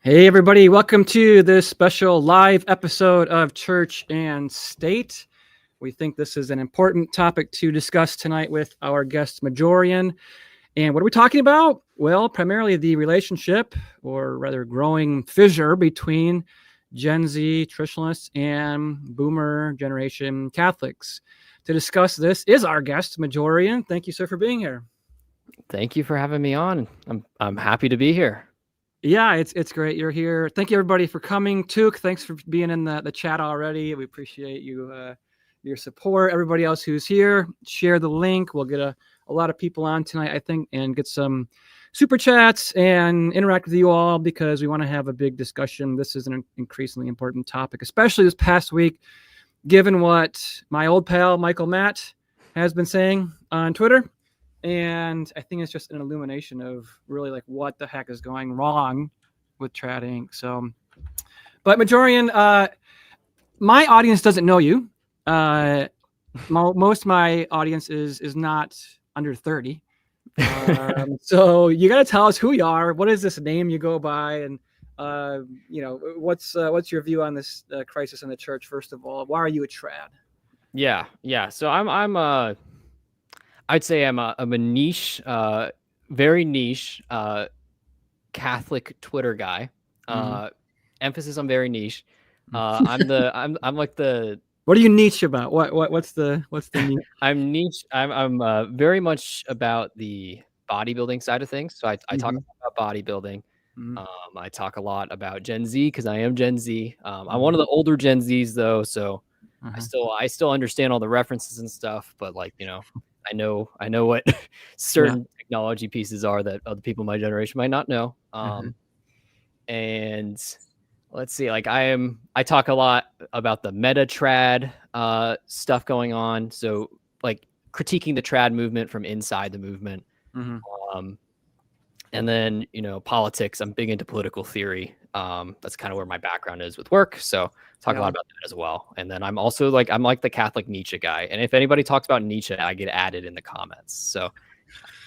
Hey, everybody. Welcome to this special live episode of Church and State. We think this is an important topic to discuss tonight with our guest, Majorian. And what are we talking about? Well, primarily the relationship, or rather growing fissure between Gen Z traditionalists and boomer generation Catholics. To discuss this is our guest, Majorian. Thank you, sir, for being here. Thank you for having me on. I'm happy to be here. Yeah, it's great you're here. Thank you everybody for coming. Took, thanks for being in the chat already. We appreciate you your support. Everybody else who's here, share the link. We'll get a lot of people on tonight, I think, and get some super chats and interact with you all because we want to have a big discussion. This is an increasingly important topic, especially this past week, given what my old pal Michael Matt has been saying on Twitter. And I think it's just an illumination of really like what the heck is going wrong with Trad Inc. So, but Majorian, my audience doesn't know you. Most of my audience is not under 30. So you got to tell us who you are. What is this name you go by? And, what's your view on this crisis in the church? First of all, why are you a Trad? Yeah. So I'd say I'm a niche, very niche Catholic Twitter guy. Emphasis on very niche. I'm like the. What are you niche about? What's the niche? I'm niche. I'm very much about the bodybuilding side of things. So I talk about bodybuilding. I talk a lot about Gen Z because I am Gen Z. I'm one of the older Gen Zs though, so I still understand all the references and stuff. But I know what certain technology pieces are that other people in my generation might not know. And let's see, I talk a lot about the meta trad stuff going on. So like critiquing the trad movement from inside the movement. And then, politics, I'm big into political theory. That's kind of where my background is with work. So talk a lot about that as well. And then I'm also I'm like the Catholic Nietzsche guy. And if anybody talks about Nietzsche, I get added in the comments. So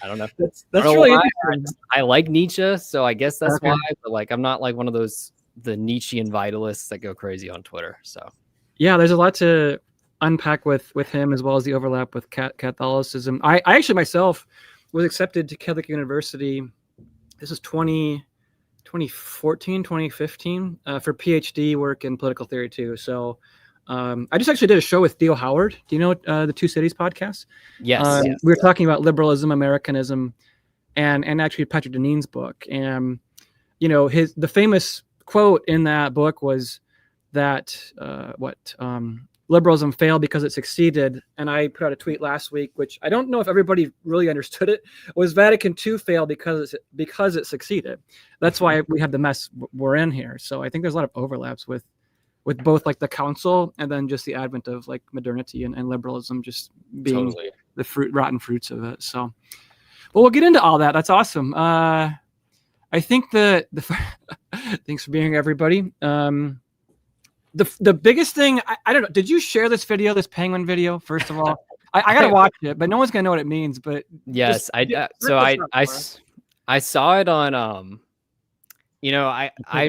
I don't know. That's really interesting. I like Nietzsche, so I guess that's why. But I'm not like one of the Nietzschean vitalists that go crazy on Twitter. So yeah, there's a lot to unpack with him, as well as the overlap with Catholicism. I actually myself was accepted to Catholic University. This is 2014, 2015 for PhD work in political theory too. So I just actually did a show with Theo Howard. Do you know the Two Cities podcast? Yes. We were talking about liberalism, Americanism, and actually Patrick Deneen's book. And the famous quote in that book was that liberalism failed because it succeeded. And I put out a tweet last week, which I don't know if everybody really understood it, was Vatican II failed because it succeeded. That's why we have the mess we're in here. So I think there's a lot of overlaps with both like the council and then just the advent of like modernity and liberalism just being the rotten fruits of it. So, well, we'll get into all that. That's awesome. I think the thanks for being here, everybody. The biggest thing, I don't know. Did you share this penguin video? First of all, I gotta watch it, but no one's gonna know what it means. But yes, I saw it on. I'm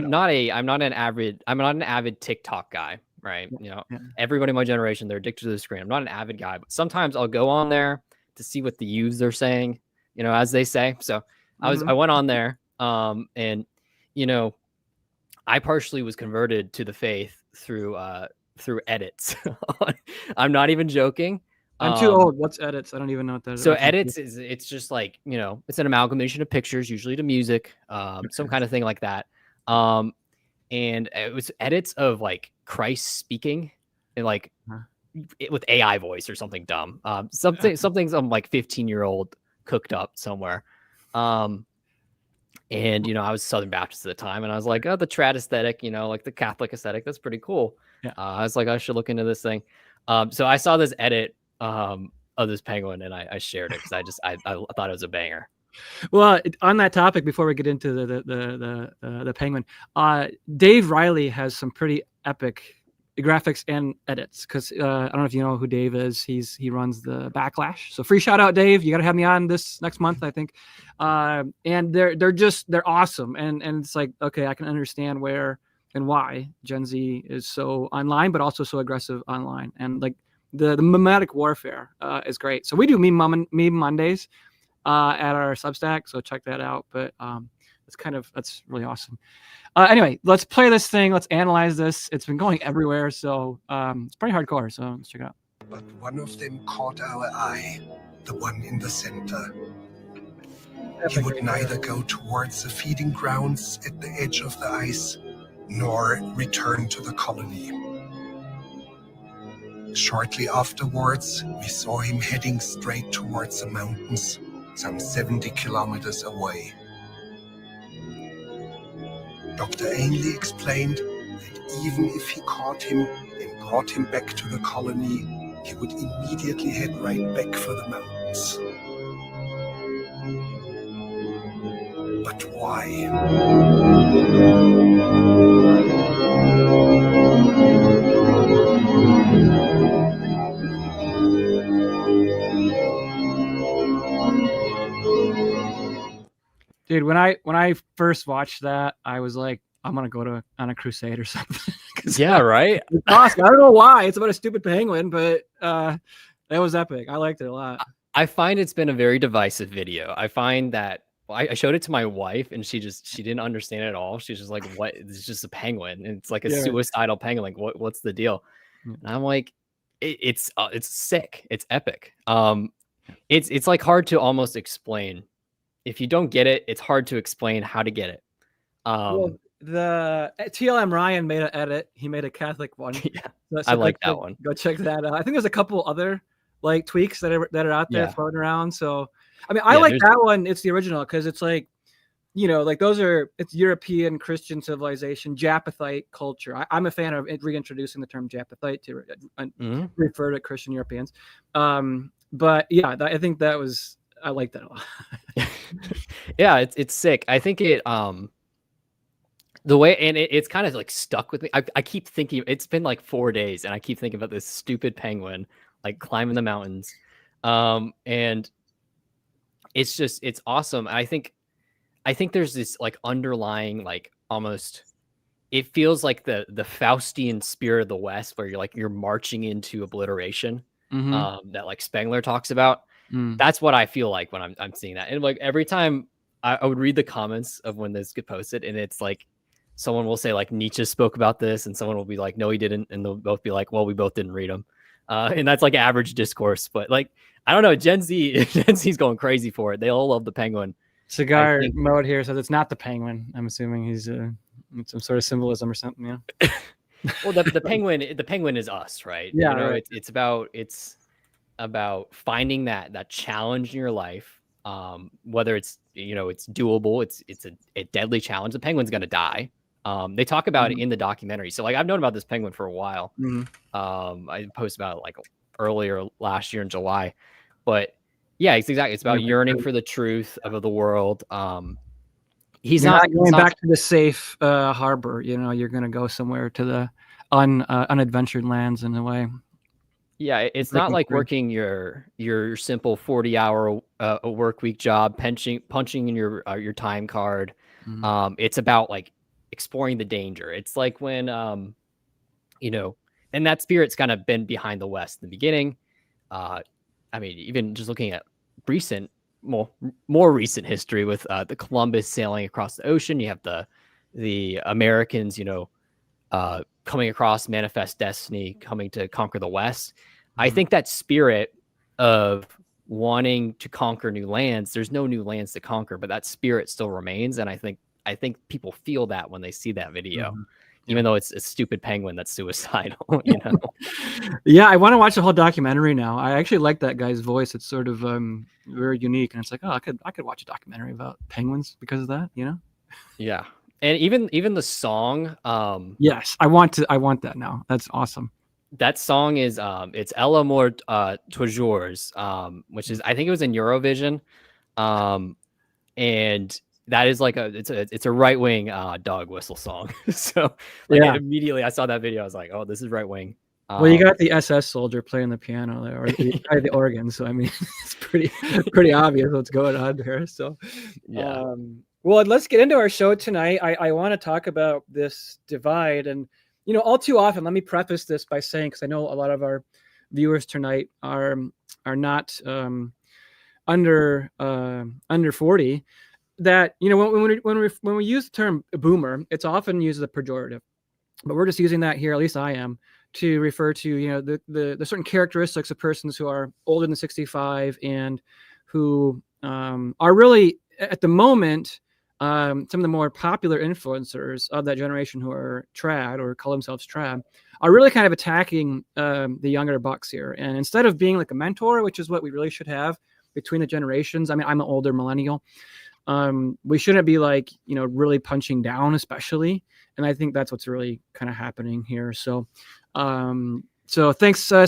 not an avid TikTok guy, right? Everybody in my generation, they're addicted to the screen. I'm not an avid guy, but sometimes I'll go on there to see what the youths are saying, as they say. So I went on there, and I partially was converted to the faith through edits. I'm not even joking. I'm too old. What's edits? I don't even know what that is. So edits it's just like, it's an amalgamation of pictures, usually to music, some kind of thing like that. And it was edits of like Christ speaking and with AI voice or something dumb. Something some like 15-year-old cooked up somewhere. And, I was Southern Baptist at the time, and I was like, oh, the trad aesthetic, like the Catholic aesthetic, that's pretty cool. I was like, I should look into this thing. So I saw this edit of this penguin, and I shared it because I thought it was a banger. Well, on that topic, before we get into the penguin, Dave Riley has some pretty epic graphics and edits, because I don't know if you know who Dave is. He runs the Backlash. So free shout out, Dave. You got to have me on this next month, I think. And they're awesome. And it's like, okay, I can understand where and why Gen Z is so online, but also so aggressive online. And like the mimetic warfare is great. So we do meme Mondays at our Substack, so check that out. But that's really awesome. Anyway, let's play this thing. Let's analyze this. It's been going everywhere, so it's pretty hardcore. So let's check it out. But one of them caught our eye, the one in the center. He would neither go towards the feeding grounds at the edge of the ice, nor return to the colony. Shortly afterwards, we saw him heading straight towards the mountains, some 70 kilometers away. Dr. Ainley explained that even if he caught him and brought him back to the colony, he would immediately head right back for the mountains. But why? Dude, when I first watched that, I was like, I'm gonna go on a crusade or something. Yeah, right. It's awesome. I don't know why. It's about a stupid penguin, but that was epic. I liked it a lot. I find it's been a very divisive video. I find that I showed it to my wife, and she didn't understand it at all. She's just like, "What? It's just a penguin. And it's like a suicidal penguin. Like, what's the deal?" And I'm like, "It's sick. It's epic. It's like hard to almost explain. If you don't get it, it's hard to explain how to get it." Well, the TLM Ryan made an edit. He made a Catholic one. Yeah, so I like that one. Go check that out. I think there's a couple other like tweaks that are out there floating around. So I mean, I like that one. It's the original because it's like, like it's European Christian civilization, Japhethite culture. I'm a fan of reintroducing the term Japhethite to refer to Christian Europeans. But yeah, I think I like that a lot. Yeah, it's sick. I think it the way, and it's kind of like stuck with me. I keep thinking, it's been like 4 days, and I keep thinking about this stupid penguin like climbing the mountains, and it's awesome. I think there's this like underlying like almost, it feels like the Faustian spirit of the West, where you're marching into obliteration, that like Spengler talks about. That's what I feel like when I'm seeing that. And like every time I would read the comments of when this get posted, and it's like someone will say like Nietzsche spoke about this, and someone will be like, no, he didn't, and they'll both be like, well, we both didn't read him. And that's like average discourse. But like, I don't know, Gen Z's going crazy for it. They all love the penguin. Cigar mode here says it's not the penguin. I'm assuming he's some sort of symbolism or something. Yeah. Well, the penguin is us, right? Yeah, right. It's about finding that challenge in your life, whether it's it's doable, it's a deadly challenge. The penguin's gonna die. They talk about it in the documentary. So like I've known about this penguin for a while. I posted about it like earlier last year in July, but yeah, it's about yearning for the truth of the world. He's not going back to the safe harbor. You're gonna go somewhere to the unadventured lands in a way. Yeah, it's not like working your simple 40-hour work week job, punching in your time card. It's about like exploring the danger. It's like when and that spirit's kind of been behind the West in the beginning. I mean, even just looking at more recent history with the Columbus sailing across the ocean, you have the Americans, coming across, manifest destiny, coming to conquer the West. I think that spirit of wanting to conquer new lands, there's no new lands to conquer, but that spirit still remains. And I think people feel that when they see that video, even though it's a stupid penguin that's suicidal. Yeah, I want to watch the whole documentary now. I actually like that guy's voice. It's sort of very unique, and it's like, oh, I could watch a documentary about penguins because of that. Yeah. And even the song, yes, I want that now. That's awesome. That song is it's Elle Amour Toujours, which is, I think it was in Eurovision, and that is like it's a right wing dog whistle song. So like immediately I saw that video, I was like, oh, this is right wing. Well, you got the SS soldier playing the piano there, or the organ. So I mean, it's pretty obvious what's going on there. So yeah. Well, let's get into our show tonight. I want to talk about this divide, and all too often. Let me preface this by saying, because I know a lot of our viewers tonight are not under 40. That when we use the term boomer, it's often used as a pejorative, but we're just using that here. At least I am, to refer to the certain characteristics of persons who are older than 65 and who are really at the moment some of the more popular influencers of that generation who are trad or call themselves trad are really kind of attacking the younger bucks here. And instead of being like a mentor, which is what we really should have between the generations. I mean, I'm an older millennial. We shouldn't be like, really punching down, especially. And I think that's what's really kind of happening here. So thanks, Sede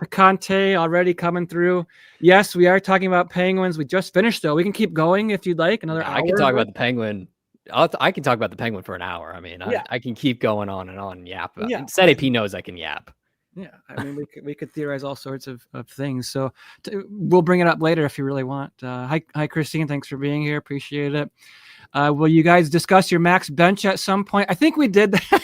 Picante, already coming through. Yes, we are talking about penguins. We just finished, though. We can keep going if you'd like. Another hour. I can talk about the penguin. I can talk about the penguin for an hour. I mean, I can keep going on and on. Yap. Yeah. Sede P knows I can yap. Yeah, I mean, we could theorize all sorts of things. So we'll bring it up later if you really want. Hi, Christine. Thanks for being here. Appreciate it. Will you guys discuss your max bench at some point? I think we did that.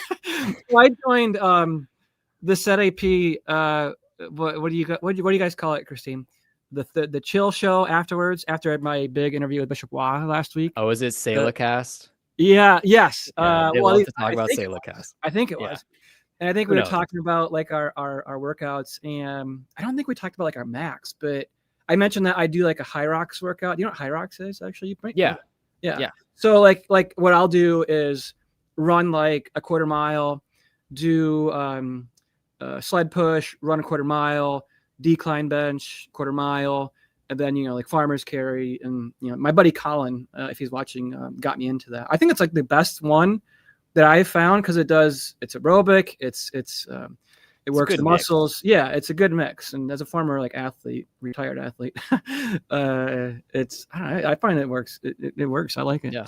I joined the SetAP. What do you guys call it, Christine? The chill show afterwards, after my big interview with Bishop Wah last week. Oh, is it Salacast? Yeah. Yes. They love to talk about Salacast. I think it was. And I think we were talking about like our workouts, and I don't think we talked about like our max, but I mentioned that I do like a Hyrox workout. You know what Hyrox is actually? Yeah. So like what I'll do is run like a quarter mile, do sled push, run a quarter mile, decline bench, quarter mile, and then like farmer's carry. And my buddy Colin, if he's watching, got me into that. I think it's like the best one that I found, because it's aerobic, it works the muscles. Mix. Yeah, it's a good mix. And as a former retired athlete, I find it works. It works. I like it. Yeah.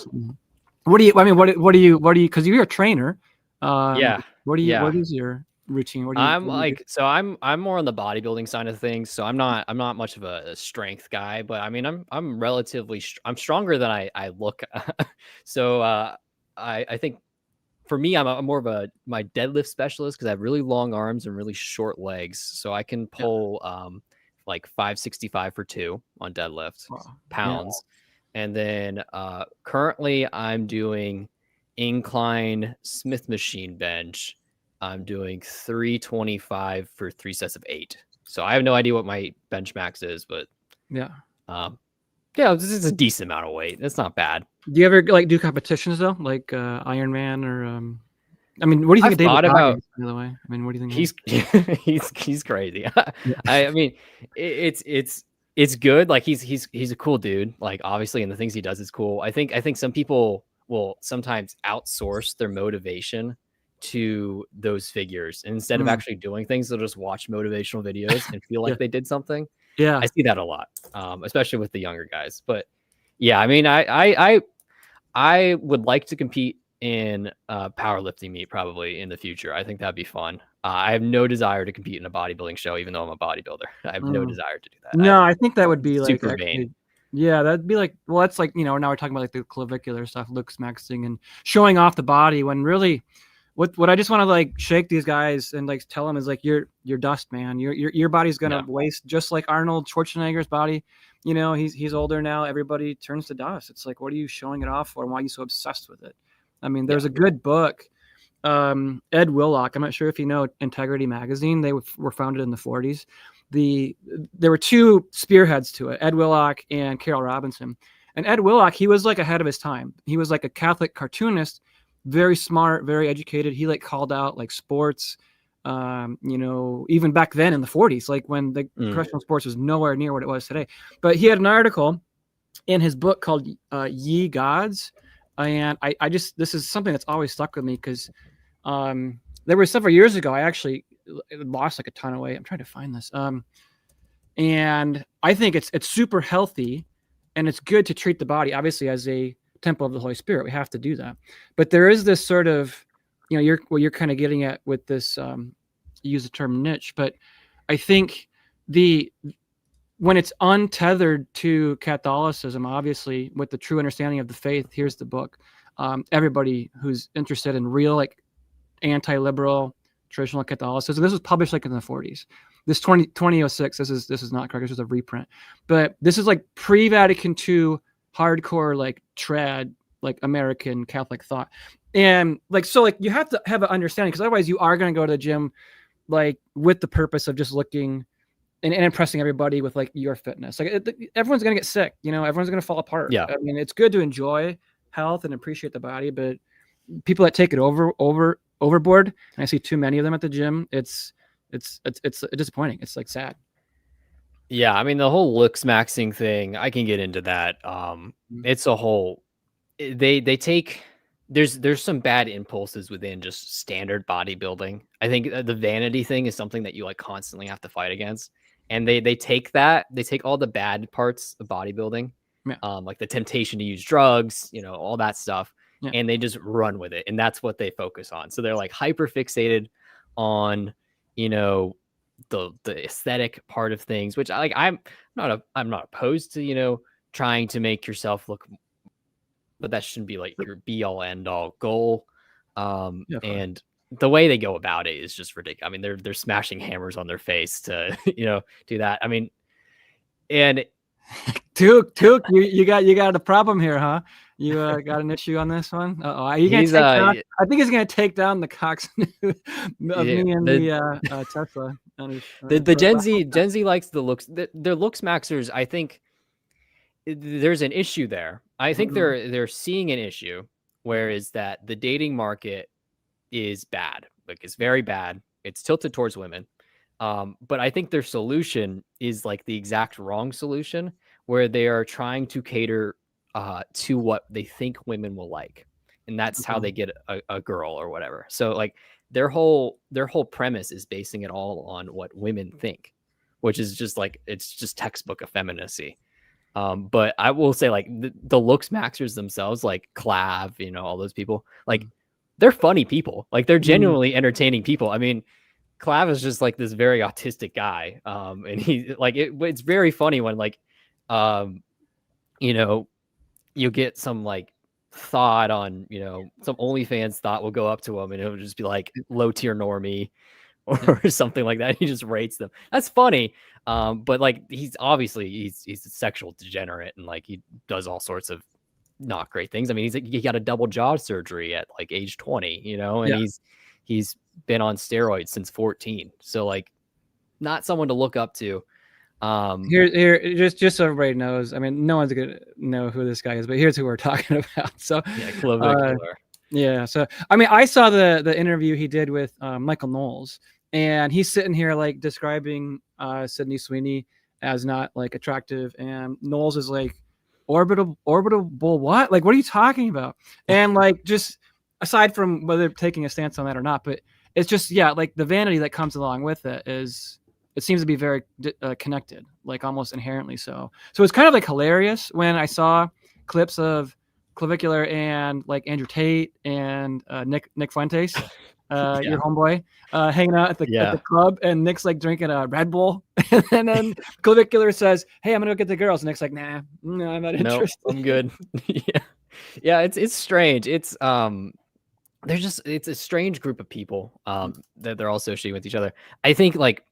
What do you, because you're a trainer. What is your routine? I'm more on the bodybuilding side of things. So I'm not much of a strength guy, but I mean, I'm stronger than I look. So I think, for me, I'm more of my deadlift specialist, because I have really long arms and really short legs. So I can pull like 565 for 2 on deadlift pounds. Yeah. And then currently I'm doing incline Smith machine bench. I'm doing 325 for 3 sets of 8. So I have no idea what my bench max is, but this is a decent amount of weight. It's not bad. Do you ever do competitions though, like Ironman or? I mean, what do you think of David Goggins, by the way? I mean, what do you think? He's crazy. I mean, it's good. Like he's a cool dude. Like obviously, and the things he does is cool. I think some people will sometimes outsource their motivation to those figures, and instead of actually doing things, they'll just watch motivational videos and feel like they did something. Yeah, I see that a lot, especially with the younger guys. But yeah, I mean, I would like to compete in powerlifting meet probably in the future. I think that'd be fun. I have no desire to compete in a bodybuilding show, even though I'm a bodybuilder. I have no desire to do that. No, I think that would be like super vain. Yeah, that'd be like, well, that's like, now we're talking about like the clavicular stuff, Looksmaxxing and showing off the body, when really what I just want to like shake these guys and like tell them is like, you're dust, man. Your body's gonna waste, just like Arnold Schwarzenegger's body. He's older now. Everybody turns to dust. It's like, what are you showing it off for? And why are you so obsessed with it? I mean, there's a good book. Ed Willock, I'm not sure if you know Integrity Magazine. They were founded in the 40s. There were 2 spearheads to it, Ed Willock and Carol Robinson. And Ed Willock, he was like ahead of his time. He was like a Catholic cartoonist, very smart, very educated. He like called out like sports, even back then in the 40s, like when the professional sports was nowhere near what it was today. But he had an article in his book called Ye Gods. And this is something that's always stuck with me, because there were several years ago, I actually lost like a ton of weight. I'm trying to find this. And I think it's super healthy and it's good to treat the body obviously as a temple of the Holy Spirit. We have to do that. But there is this sort of, what you're kind of getting at with this, you use the term niche, but I think when it's untethered to Catholicism, obviously with the true understanding of the faith, here's the book. Everybody who's interested in real, like anti-liberal traditional Catholicism, this was published like in the 40s. This 2006, this is not correct. This is a reprint, but this is like pre-Vatican II hardcore, like trad, like American Catholic thought. And like, so like you have to have an understanding, because otherwise you are going to go to the gym, like with the purpose of just looking and impressing everybody with like your fitness. Like everyone's going to get sick, everyone's going to fall apart. Yeah. I mean, it's good to enjoy health and appreciate the body, but people that take it overboard, and I see too many of them at the gym, it's disappointing. It's like sad. Yeah, I mean, the whole Looksmaxxing thing, I can get into that. It's a whole, they take, there's some bad impulses within just standard bodybuilding. I think the vanity thing is something that you like constantly have to fight against. And they take all the bad parts of bodybuilding, like the temptation to use drugs, all that stuff. Yeah. And they just run with it. And that's what they focus on. So they're like hyper fixated on, the aesthetic part of things, which I'm not opposed to, trying to make yourself look, but that shouldn't be like your be all end all goal. And the way they go about it is just ridiculous. I mean, they're smashing hammers on their face to, do that. I mean, and Took, you got a problem here, huh? You got an issue on this one? Are you gonna take down? I think he's gonna take down the Cox of me and the Tesla. The Gen Z likes the looks. The Looksmaxxers, I think there's an issue there. I think they're seeing an issue, whereas that the dating market is bad. Like it's very bad. It's tilted towards women. But I think their solution is like the exact wrong solution, where they are trying to cater to what they think women will like. And that's how they get a girl or whatever. So like their whole premise is basing it all on what women think, which is just like, it's just textbook effeminacy. But I will say like the Looksmaxxers themselves, like Clav, all those people, like they're funny people. Like they're genuinely entertaining people. I mean, Clav is just like this very autistic guy. And he like, it's very funny when like, you get some like thought on, some OnlyFans thought will go up to him and it'll just be like low tier normie or something like that. He just rates them. That's funny. But like, he's obviously he's a sexual degenerate and like, he does all sorts of not great things. I mean, he got a double jaw surgery at like age 20, and he's been on steroids since 14. So like not someone to look up to. Here, just so everybody knows. I mean, no one's gonna know who this guy is, but here's who we're talking about. So yeah, so I mean, I saw the interview he did with Michael Knowles, and he's sitting here like describing Sydney Sweeney as not like attractive, and Knowles is like orbital what? Like, what are you talking about? And like, just aside from whether taking a stance on that or not, but it's just like the vanity that comes along with it is. It seems to be very connected, like almost inherently so. So it's kind of like hilarious when I saw clips of Clavicular and like Andrew Tate and Nick Fuentes, your homeboy, hanging out at the club, and Nick's like drinking a Red Bull, and then Clavicular says, "Hey, I'm gonna go get the girls." And Nick's like, "Nah, no, I'm not interested. I'm good." Yeah, it's strange. It's it's a strange group of people that they're all associating with each other. I think like.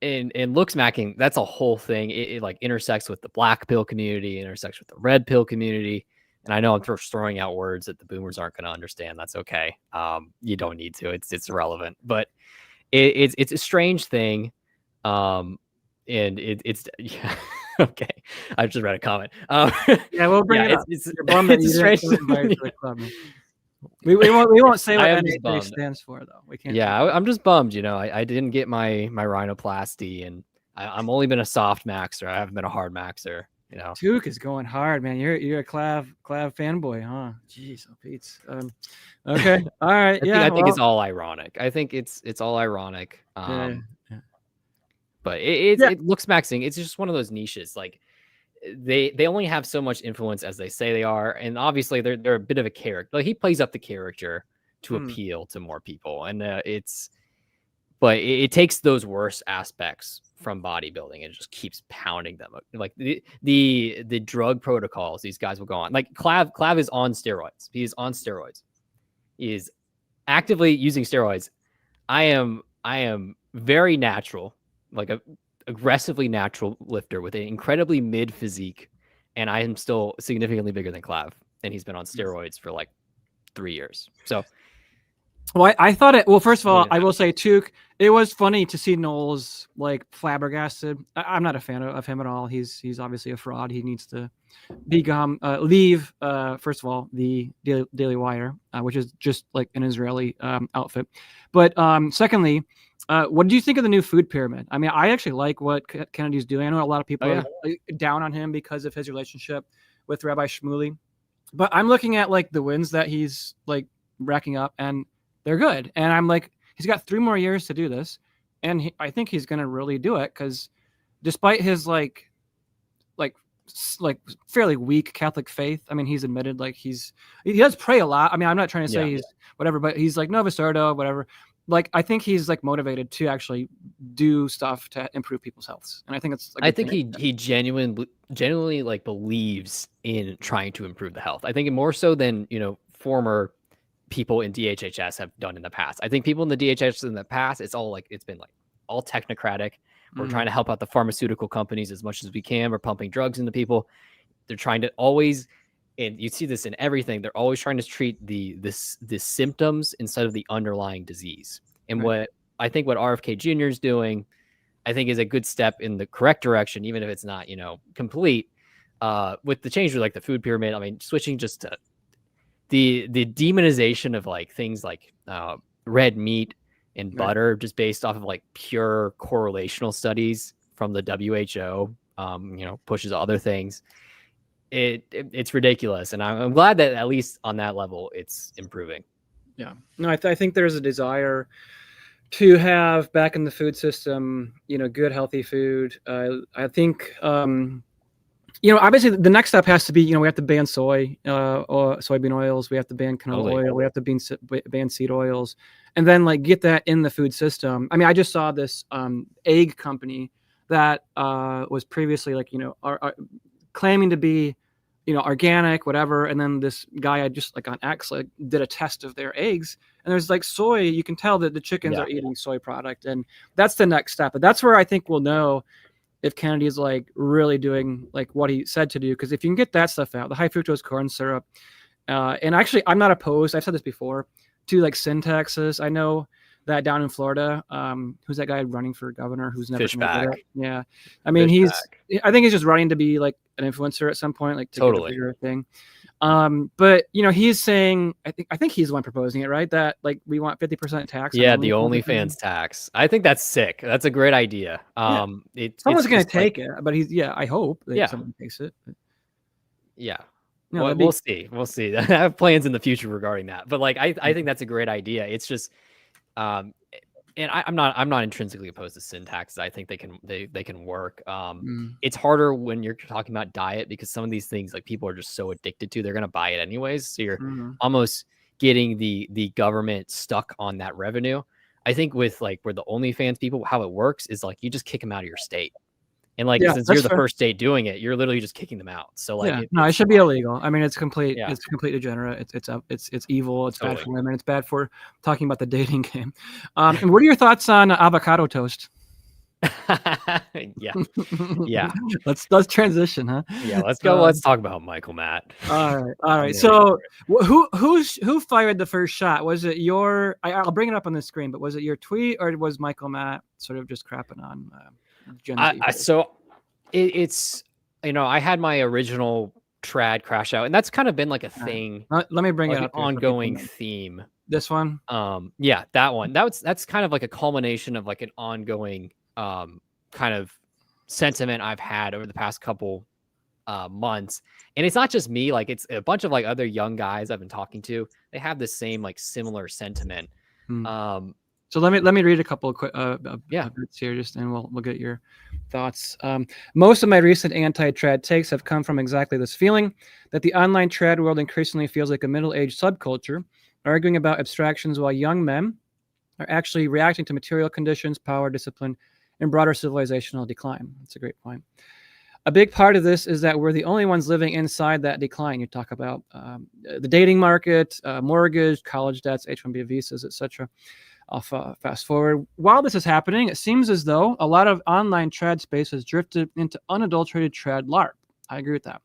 In Looksmaxxing, that's a whole thing. It like intersects with the black pill community, intersects with the red pill community. And I know I'm just throwing out words that the boomers aren't going to understand. That's okay. You don't need to. It's irrelevant. But it's a strange thing. And it's yeah. Okay. I just read a comment. Yeah, we'll bring it up. It's a strange thing. We won't say what NHA stands for though. We can't. Yeah, I'm just bummed. I didn't get my rhinoplasty, and I'm only been a soft maxer. I haven't been a hard maxer. Tuke is going hard, man. You're a Clav fanboy, huh? Jeez, oh Pete's. Okay, all right. I think it's all ironic. I think it's all ironic. But it Looksmaxxing. It's just one of those niches. Like they only have so much influence as they say they are, and obviously they're a bit of a character. Like he plays up the character to appeal to more people, and but it takes those worst aspects from bodybuilding and just keeps pounding them. Like the drug protocols these guys will go on. Like Clav is on steroids. He is on steroids. He is actively using steroids. I am very natural, like a aggressively natural lifter with an incredibly mid physique, and I am still significantly bigger than Clav, and he's been on steroids for like 3 years. So, well, I thought it. Well, first of all, I will say, Tuke, it was funny to see Knowles like flabbergasted. I'm not a fan of him at all. He's obviously a fraud. He needs to leave. First of all, the Daily Wire, which is just like an Israeli outfit. But secondly, what do you think of the new food pyramid? I mean, I actually like what Kennedy's doing. I know a lot of people are down on him because of his relationship with Rabbi Shmuley, but I'm looking at like the wins that he's like racking up, and they're good. And I'm like, he's got 3 more years to do this, and I think he's going to really do it, because despite his like fairly weak Catholic faith, I mean, he's admitted like he does pray a lot. I mean, I'm not trying to say he's whatever, but he's like Novus Ordo, whatever. Like, I think he's like motivated to actually do stuff to improve people's health, and I think it's. Like, I think he genuinely like believes in trying to improve the health. I think more so than former people in DHHS have done in the past. I think people in the DHHS in the past, it's been like all technocratic. We're trying to help out the pharmaceutical companies as much as we can. We're pumping drugs into people. They're trying to always, and you see this in everything, they're always trying to treat the symptoms instead of the underlying disease. And what I think what RFK Jr. is doing, I think is a good step in the correct direction, even if it's not, complete. With the change with like the food pyramid, I mean, switching just to the demonization of like things like red meat and butter, just based off of like pure correlational studies from the WHO, pushes other things. It's ridiculous, and I'm glad that at least on that level it's improving. Yeah, no, I think there's a desire to have back in the food system, good healthy food. I think obviously the next step has to be, we have to ban soy or soybean oils. We have to ban canola oil. We have to ban seed oils, and then like get that in the food system. I mean, I just saw this egg company that was previously like, claiming to be, organic, whatever. And then this guy I just like on X like did a test of their eggs, and there's like soy. You can tell that the chickens are eating soy product, and that's the next step. But that's where I think we'll know if Kennedy is like really doing like what he said to do. Because if you can get that stuff out, the high fructose corn syrup, and actually I'm not opposed, I've said this before, to like syntaxes. I know that down in Florida, who's that guy running for governor who's never Fishback. Yeah, I mean I think he's just running to be like an influencer at some point, like to get a bigger thing. But he's saying, I think he's the one proposing it, right? That like we want 50% tax. Yeah, the OnlyFans tax. I think that's sick. That's a great idea. Someone's going to take it, but I hope that someone takes it. Yeah. We'll see. We'll see. I have plans in the future regarding that, but like I think that's a great idea. It's just and I'm not intrinsically opposed to syntaxes. I think they can work. It's harder when you're talking about diet, because some of these things like people are just so addicted to, they're going to buy it anyways. So you're almost getting the government stuck on that revenue. I think with like where the OnlyFans people, how it works is like you just kick them out of your state. And like, since you're the first state doing it, you're literally just kicking them out. So like, it should be illegal. I mean, it's complete. Yeah. It's completely degenerate. It's evil. It's bad for women. It's bad for talking about the dating game. And what are your thoughts on avocado toast? Yeah. Let's transition, huh? Yeah, let's go. Let's talk about Michael Matt. All right. So who fired the first shot? Was it your? I'll bring it up on the screen. But was it your tweet, or was Michael Matt sort of just crapping on? So it's I had my original trad crash out, and that's kind of been like a thing. Let me bring it up. Ongoing theme. This one. Yeah, that one. That's kind of like a culmination of like an ongoing kind of sentiment I've had over the past couple months. And it's not just me, like it's a bunch of like other young guys I've been talking to. They have the same like similar sentiment. So let me read a couple of quick Yeah. bits here, just and we'll get your thoughts. Most of my recent anti-trad takes have come from exactly this feeling that the online trad world increasingly feels like a middle-aged subculture, arguing about abstractions while young men are actually reacting to material conditions, power, discipline, and broader civilizational decline. That's a great point. A big part of this is that we're the only ones living inside that decline. You talk about the dating market, mortgage, college debts, H-1B visas, etc. I'll fast forward. While this is happening, it seems as though a lot of online trad space has drifted into unadulterated trad LARP. I agree with that.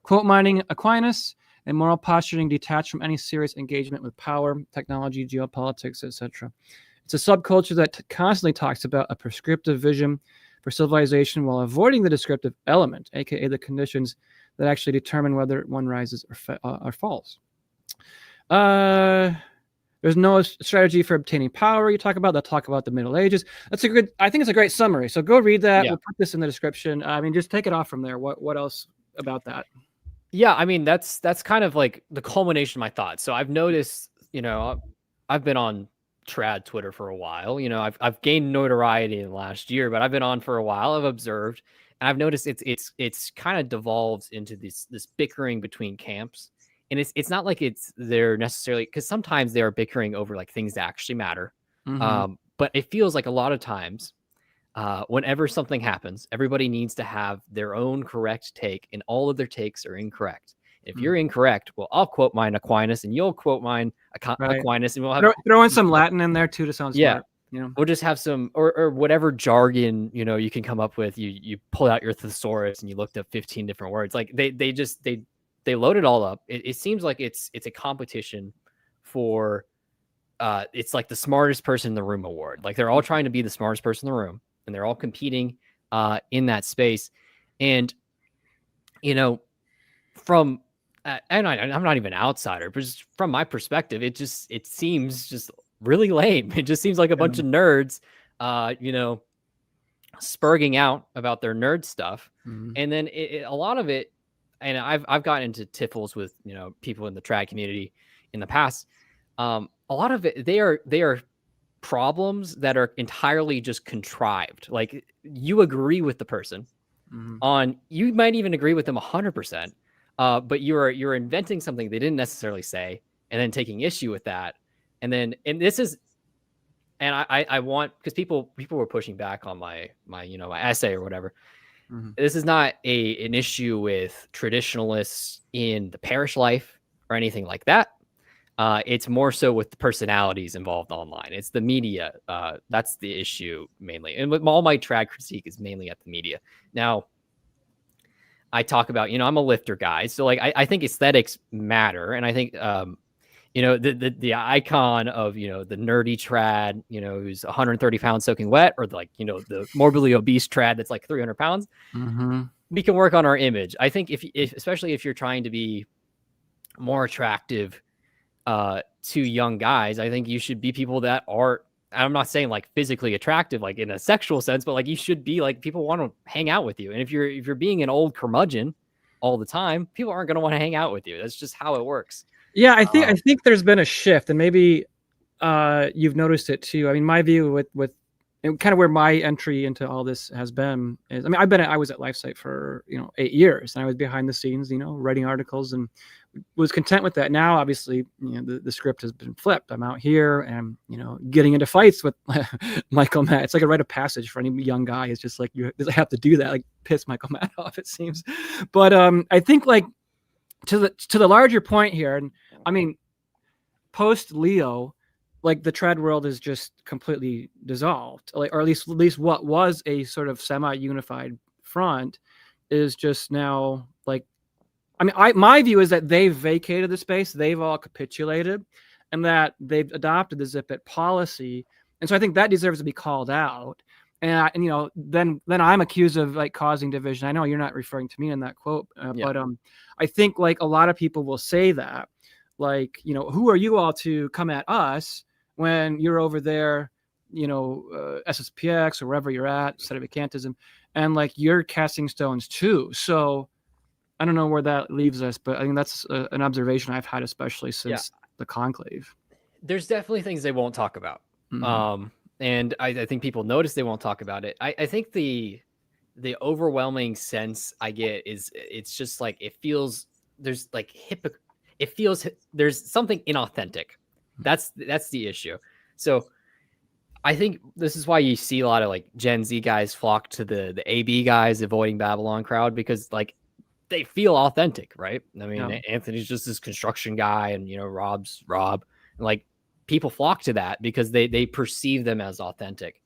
Quote mining Aquinas and moral posturing detached from any serious engagement with power, technology, geopolitics, etc. It's a subculture that constantly talks about a prescriptive vision for civilization while avoiding the descriptive element, aka the conditions that actually determine whether one rises or falls. There's no strategy for obtaining power. You talk about. They'll talk about the Middle Ages. That's a good. I think it's a great summary. So go read that. Yeah. We'll put this in the description. I mean, just take it off from there. What else about that? Yeah, I mean that's kind of like the culmination of my thoughts. So I've noticed, I've been on trad Twitter for a while. I've gained notoriety in the last year, but I've been on for a while. I've observed, and I've noticed it's kind of devolved into this bickering between camps. And it's not like they're necessarily, because sometimes they are bickering over like things that actually matter. Mm-hmm. But it feels like a lot of times, whenever something happens, everybody needs to have their own correct take, and all of their takes are incorrect. If you're incorrect, well, I'll quote mine Aquinas, and you'll quote mine Aquinas, and we'll have throw in some Latin in there too to sound smart. We'll just have some or whatever jargon you can come up with. You pull out your thesaurus and you looked up 15 different words. Like they load it all up. It seems like it's a competition for it's like the smartest person in the room award. Like they're all trying to be the smartest person in the room, and they're all competing in that space. And from and I'm not even an outsider, but just from my perspective, it seems just really lame. It just seems like a bunch of nerds, spurging out about their nerd stuff. Mm-hmm. And then a lot of it, and I've gotten into tiffles with people in the trad community in the past. A lot of it, they are problems that are entirely just contrived. Like you agree with the person on, you might even agree with them 100%, but you're inventing something they didn't necessarily say, and then taking issue with that. And this is, and I want, because people were pushing back on my essay or whatever. Mm-hmm. This is not an issue with traditionalists in the parish life or anything like that. It's more so with the personalities involved online. It's the media. That's the issue mainly. And with all my trad critique is mainly at the media. Now, I talk about, I'm a lifter guy. So like, I think aesthetics matter. And I think, the icon of, the nerdy trad, who's 130 pounds soaking wet, or like, the morbidly obese trad that's like 300 pounds. Mm-hmm. We can work on our image. I think if especially if you're trying to be more attractive to young guys, I think you should be people that are, I'm not saying like physically attractive, like in a sexual sense, but like you should be like, people want to hang out with you. And if you're being an old curmudgeon all the time, people aren't going to want to hang out with you. That's just how it works. Yeah, I think there's been a shift, and maybe you've noticed it too. I mean, my view with and kind of where my entry into all this has been is, I mean, I was at LifeSite for 8 years, and I was behind the scenes, writing articles, and was content with that. Now, obviously, the script has been flipped. I'm out here, and getting into fights with Michael Matt. It's like a rite of passage for any young guy. It's just like you have to do that, like piss Michael Matt off, it seems. But I think like to the larger point here, and I mean, post Leo, like the trad world is just completely dissolved, or at least what was a sort of semi-unified front is just now like, I mean, my view is that they've vacated the space, they've all capitulated, and that they've adopted the zip it policy, and so I think that deserves to be called out. And then I'm accused of like causing division. I know you're not referring to me in that quote, but I think like a lot of people will say that, like, who are you all to come at us when you're over there, SSPX or wherever you're at, sedevacantism, and like you're casting stones too. So I don't know where that leaves us, but I think that's an observation I've had, especially since the conclave. There's definitely things they won't talk about. And I think people notice they won't talk about it. I think the overwhelming sense I get is it's just like it feels there's like it feels there's something inauthentic. That's the issue. So I think this is why you see a lot of like Gen Z guys flock to the AB guys avoiding Babylon crowd, because like they feel authentic, right? I mean, Anthony's just this construction guy, and Rob's Rob, and like people flock to that because they perceive them as authentic.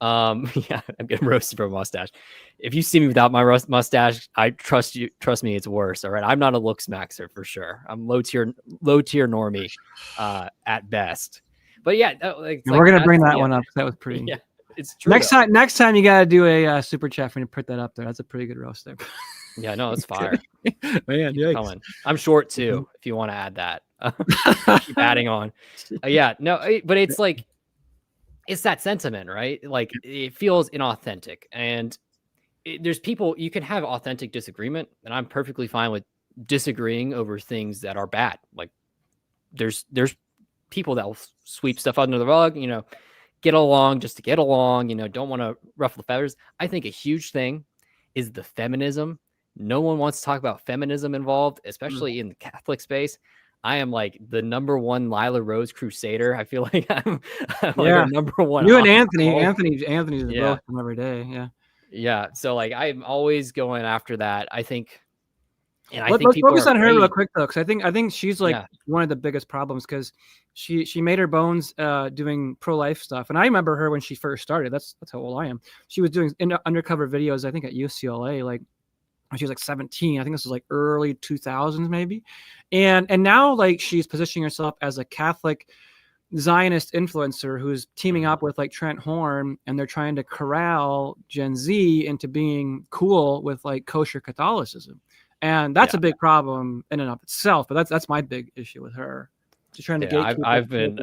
Yeah, I'm getting roasted for a mustache. If you see me without my mustache, I trust me, it's worse. All right, I'm not a Looksmaxxer for sure. I'm low tier normie at best. But yeah, we're gonna bring that one up. That was pretty. Yeah, it's true. Next time you gotta do a super chat for me to put that up there. That's a pretty good roast there. Yeah, no, it's fire. Man, yikes. I'm short too. If you want to add that, keep adding on. Yeah, no, but it's like it's that sentiment, right? Like it feels inauthentic, and there's people you can have authentic disagreement, and I'm perfectly fine with disagreeing over things that are bad. Like there's people that will sweep stuff under the rug, get along just to get along, don't want to ruffle the feathers. I think a huge thing is the feminism. No one wants to talk about feminism involved, especially in the Catholic space. I am like the #1 Lila Rose crusader. I feel like I'm like a #1. You and Anthony's both from every day. Yeah. Yeah. So like I'm always going after that. I think. And let's focus on her real quick though, because I think she's like one of the biggest problems, because she made her bones doing pro-life stuff. And I remember her when she first started. That's how old I am. She was doing undercover videos, I think, at UCLA, like when she was like 17. I think this was like early 2000s maybe. And now like she's positioning herself as a Catholic Zionist influencer who's teaming up with like Trent Horn, and they're trying to corral Gen Z into being cool with like kosher Catholicism. And that's a big problem in and of itself. But that's my big issue with her. She's trying to get. I've been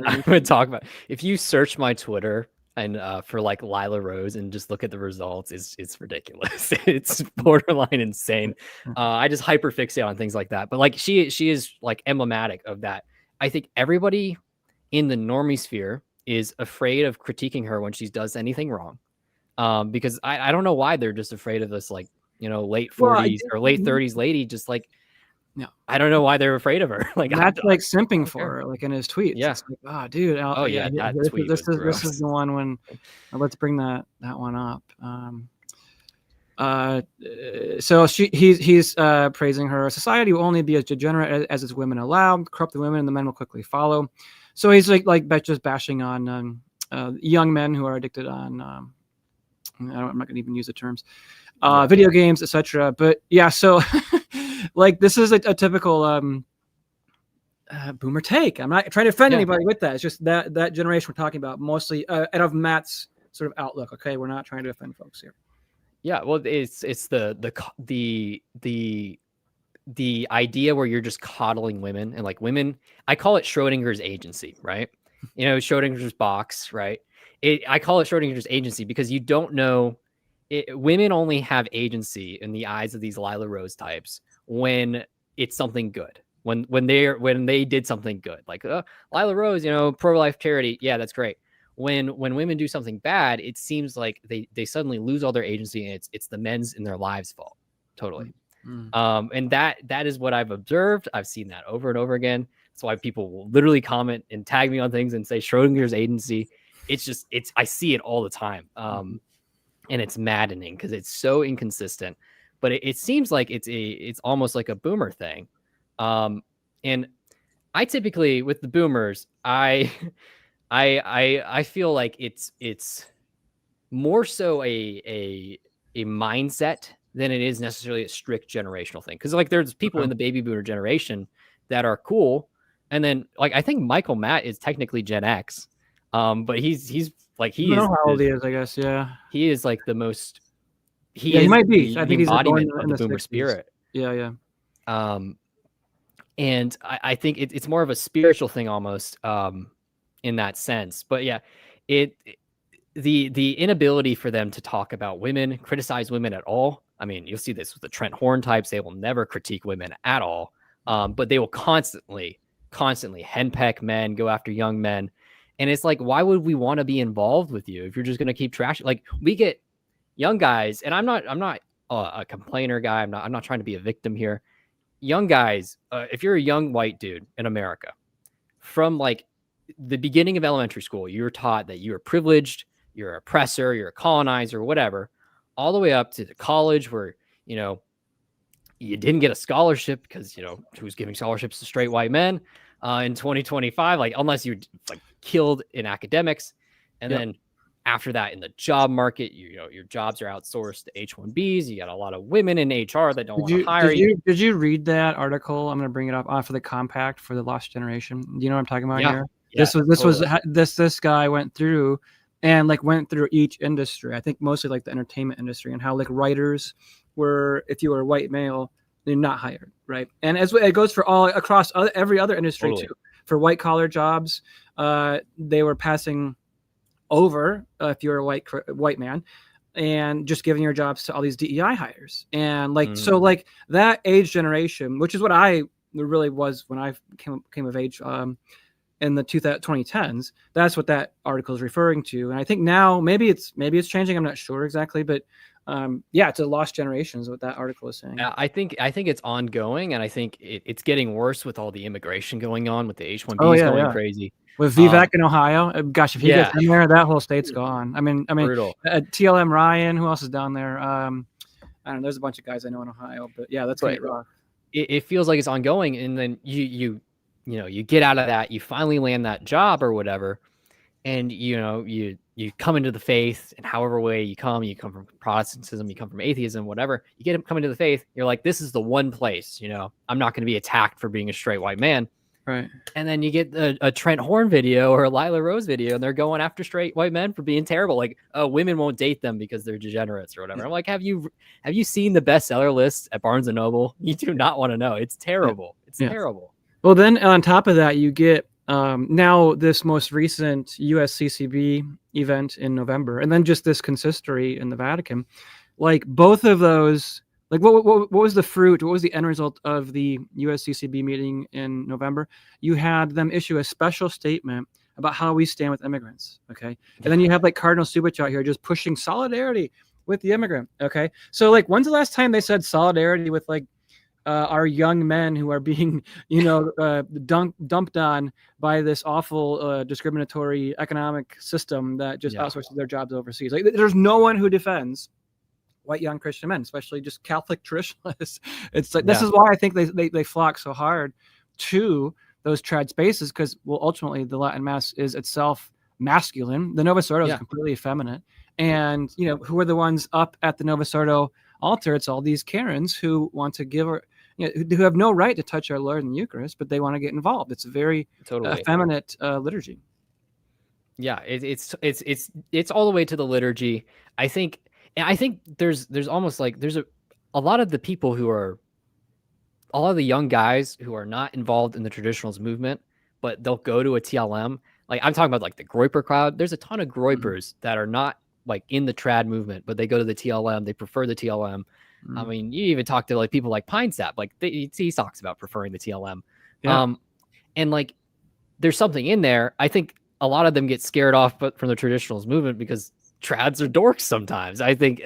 talking about, if you search my Twitter and for like Lila Rose and just look at the results, it's ridiculous. It's borderline insane. I just hyperfixate on things like that. But like she is like emblematic of that. I think everybody in the normie sphere is afraid of critiquing her when she does anything wrong. Because I don't know why they're just afraid of this, like, late 40s or late 30s lady, just like, I don't know why they're afraid of her. Like that's like simping for her, like in his tweets. Yeah. It's like, oh, dude. This is the one when let's bring that one up. So he's praising her. Society will only be as degenerate as its women allow. Corrupt the women, and the men will quickly follow. So he's like just bashing on young men who are addicted on. I'm not gonna even use the terms. Video games, etc. But yeah, so like this is a typical boomer take. I'm not trying to offend anybody with that. It's just that generation we're talking about, mostly out of Matt's sort of outlook. Okay, we're not trying to offend folks here. Yeah, well, it's the idea where you're just coddling women, and like women, I call it Schrodinger's agency, right? Schrodinger's box, right? I call it Schrodinger's agency because you don't know. Women only have agency in the eyes of these Lila Rose types when it's something good. When they did something good, like Lila Rose, pro-life charity, yeah, that's great. When women do something bad, it seems like they suddenly lose all their agency, and it's the men's in their lives' fault. Totally. And that is what I've observed. I've seen that over and over again. That's why people will literally comment and tag me on things and say Schrodinger's agency. I see it all the time. And it's maddening because it's so inconsistent, but it seems like it's almost like a boomer thing. And I typically, with the boomers, I feel like it's more so a mindset than it is necessarily a strict generational thing. Cause like there's people in the baby boomer generation that are cool. And then like, I think Michael Matt is technically Gen X. But he's like, he is how old he is, I guess. Yeah. He is like the most, he might be. I think he's embodiment of the boomer 60s. Spirit. Yeah. And I think it's more of a spiritual thing almost, in that sense. But yeah, the inability for them to talk about women, criticize women at all. I mean, you'll see this with the Trent Horn types. They will never critique women at all. But they will constantly henpeck men, go after young men. And it's like, why would we want to be involved with you if you're just going to keep trashing? Like, we get young guys, and I'm not a complainer guy. I'm not trying to be a victim here. Young guys, if you're a young white dude in America, from like the beginning of elementary school, you're taught that you're privileged, you're an oppressor, you're a colonizer, whatever, all the way up to the college where, you know, you didn't get a scholarship because, you know, who's giving scholarships to straight white men in 2025, like, unless you like killed in academics. And then after that, in the job market, you know, your jobs are outsourced to H-1Bs. You got a lot of women in HR that don't want to hire you. Did you read that article? I'm going to bring it up off of the compact for the lost generation. Do you know what I'm talking about here? Yeah, This guy went through each industry. I think mostly like the entertainment industry, and how like writers were, if you were a white male, they're not hired, right? And as it goes for all across every other industry too. For white collar jobs, they were passing over if you're a white man, and just giving your jobs to all these DEI hires. And like so like that age generation, which is what I really was when I came of age in the 2010s, that's what that article is referring to. And I think now maybe it's changing, I'm not sure exactly, but it's a lost generation is what that article is saying. I think it's ongoing, and I think it's getting worse with all the immigration going on, with the H-1Bs going crazy. With Vivek in Ohio, gosh, if he gets in there, that whole state's gone. I mean, TLM Ryan, who else is down there? I don't know. There's a bunch of guys I know in Ohio, but yeah, that's gonna get rough. It feels like it's ongoing, and then you get out of that, you finally land that job or whatever, and you come into the faith, and however way you come from Protestantism, you come from atheism, whatever, you come into the faith, you're like, this is the one place, I'm not going to be attacked for being a straight white man. Right. And then you get a Trent Horn video or a Lila Rose video, and they're going after straight white men for being terrible. Like, oh, women won't date them because they're degenerates or whatever. I'm like, have you seen the bestseller list at Barnes and Noble? You do not want to know. It's terrible. It's terrible. Well, then on top of that, you get now this most recent USCCB event in November, and then just this consistory in the Vatican. Like both of those, like what was the fruit? What was the end result of the USCCB meeting in November? You had them issue a special statement about how we stand with immigrants. Okay. And then you have like Cardinal Subich out here just pushing solidarity with the immigrant. Okay. So like, when's the last time they said solidarity with like our young men who are being, dumped on by this awful discriminatory economic system that just outsources their jobs overseas? Like, there's no one who defends white young Christian men, especially just Catholic traditionalists. It's like this is why I think they flock so hard to those trad spaces, because ultimately the Latin Mass is itself masculine. The Novus Ordo is completely effeminate, and who are the ones up at the Novus Ordo altar? It's all these Karens who want to give who have no right to touch our Lord in the Eucharist, but they want to get involved. It's a very effeminate liturgy. Yeah, it's all the way to the liturgy. I think there's almost like there's a lot of the people who are, a lot of the young guys who are not involved in the traditionalist movement, but they'll go to a TLM. Like, I'm talking about like the Groyper crowd. There's a ton of Groypers that are not like in the trad movement, but they go to the TLM. They prefer the TLM. I mean, you even talk to like people like Pine Sap, like he talks about preferring the TLM. And like, there's something in there. I think a lot of them get scared off from the traditionalist movement because trads are dorks sometimes. I think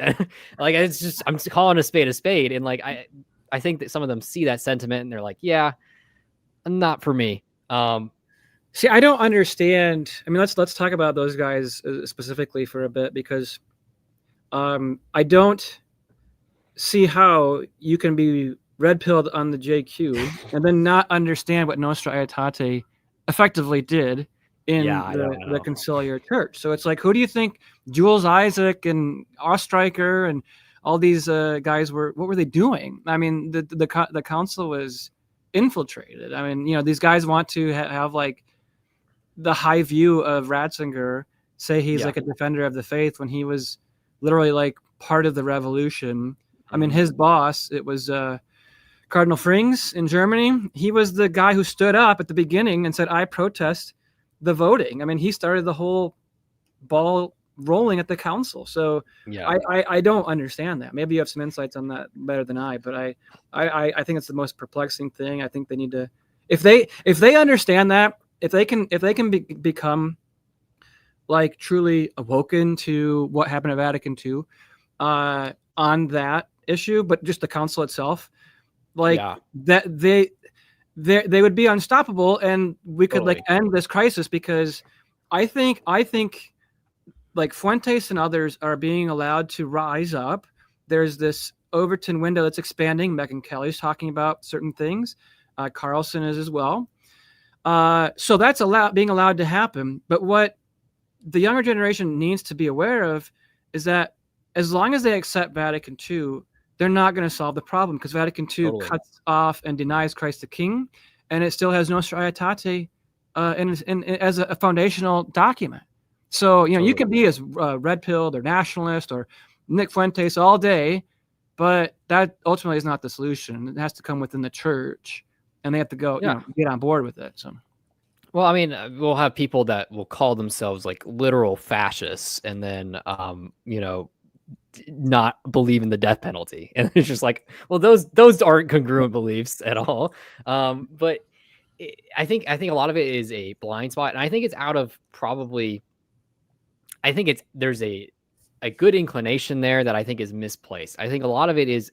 like, it's just, I'm calling a spade. And like, I think that some of them see that sentiment and they're like, yeah, not for me. See, I don't understand. I mean, let's talk about those guys specifically for a bit, because I don't see how you can be red-pilled on the JQ and then not understand what Nostra Aetate effectively did in the conciliar church. So it's like, who do you think Jules Isaac and Ostreicher and all these guys what were they doing? I mean, the council was infiltrated. I mean, these guys want to have like the high view of Ratzinger, say he's like a defender of the faith, when he was literally like part of the revolution. I mean, his boss, it was Cardinal Frings in Germany. He was the guy who stood up at the beginning and said, I protest the voting. I mean, he started the whole ball rolling at the council. So I don't understand that. Maybe you have some insights on that better than I, but I think it's the most perplexing thing. I think they need to, if they understand that, if they can become like truly awoken to what happened at Vatican II on that issue, but just the council itself, like that they would be unstoppable, and we could like end this crisis, because I think like Fuentes and others are being allowed to rise up. There's this Overton window that's expanding. Megyn Kelly's talking about certain things. Carlson is as well. So that's being allowed to happen. But what the younger generation needs to be aware of is that as long as they accept Vatican II, they're not going to solve the problem, because Vatican II cuts off and denies Christ the King, and it still has Nostra Aetate as a foundational document. So, you can be as red-pilled or nationalist or Nick Fuentes all day, but that ultimately is not the solution. It has to come within the church, and they have to go, get on board with it. So, well, I mean, we'll have people that will call themselves like literal fascists, and then, not believe in the death penalty, and it's just like, well, those aren't congruent beliefs at all. But I think a lot of it is a blind spot, and I think it's out of probably. I think there's a good inclination there that I think is misplaced. I think a lot of it is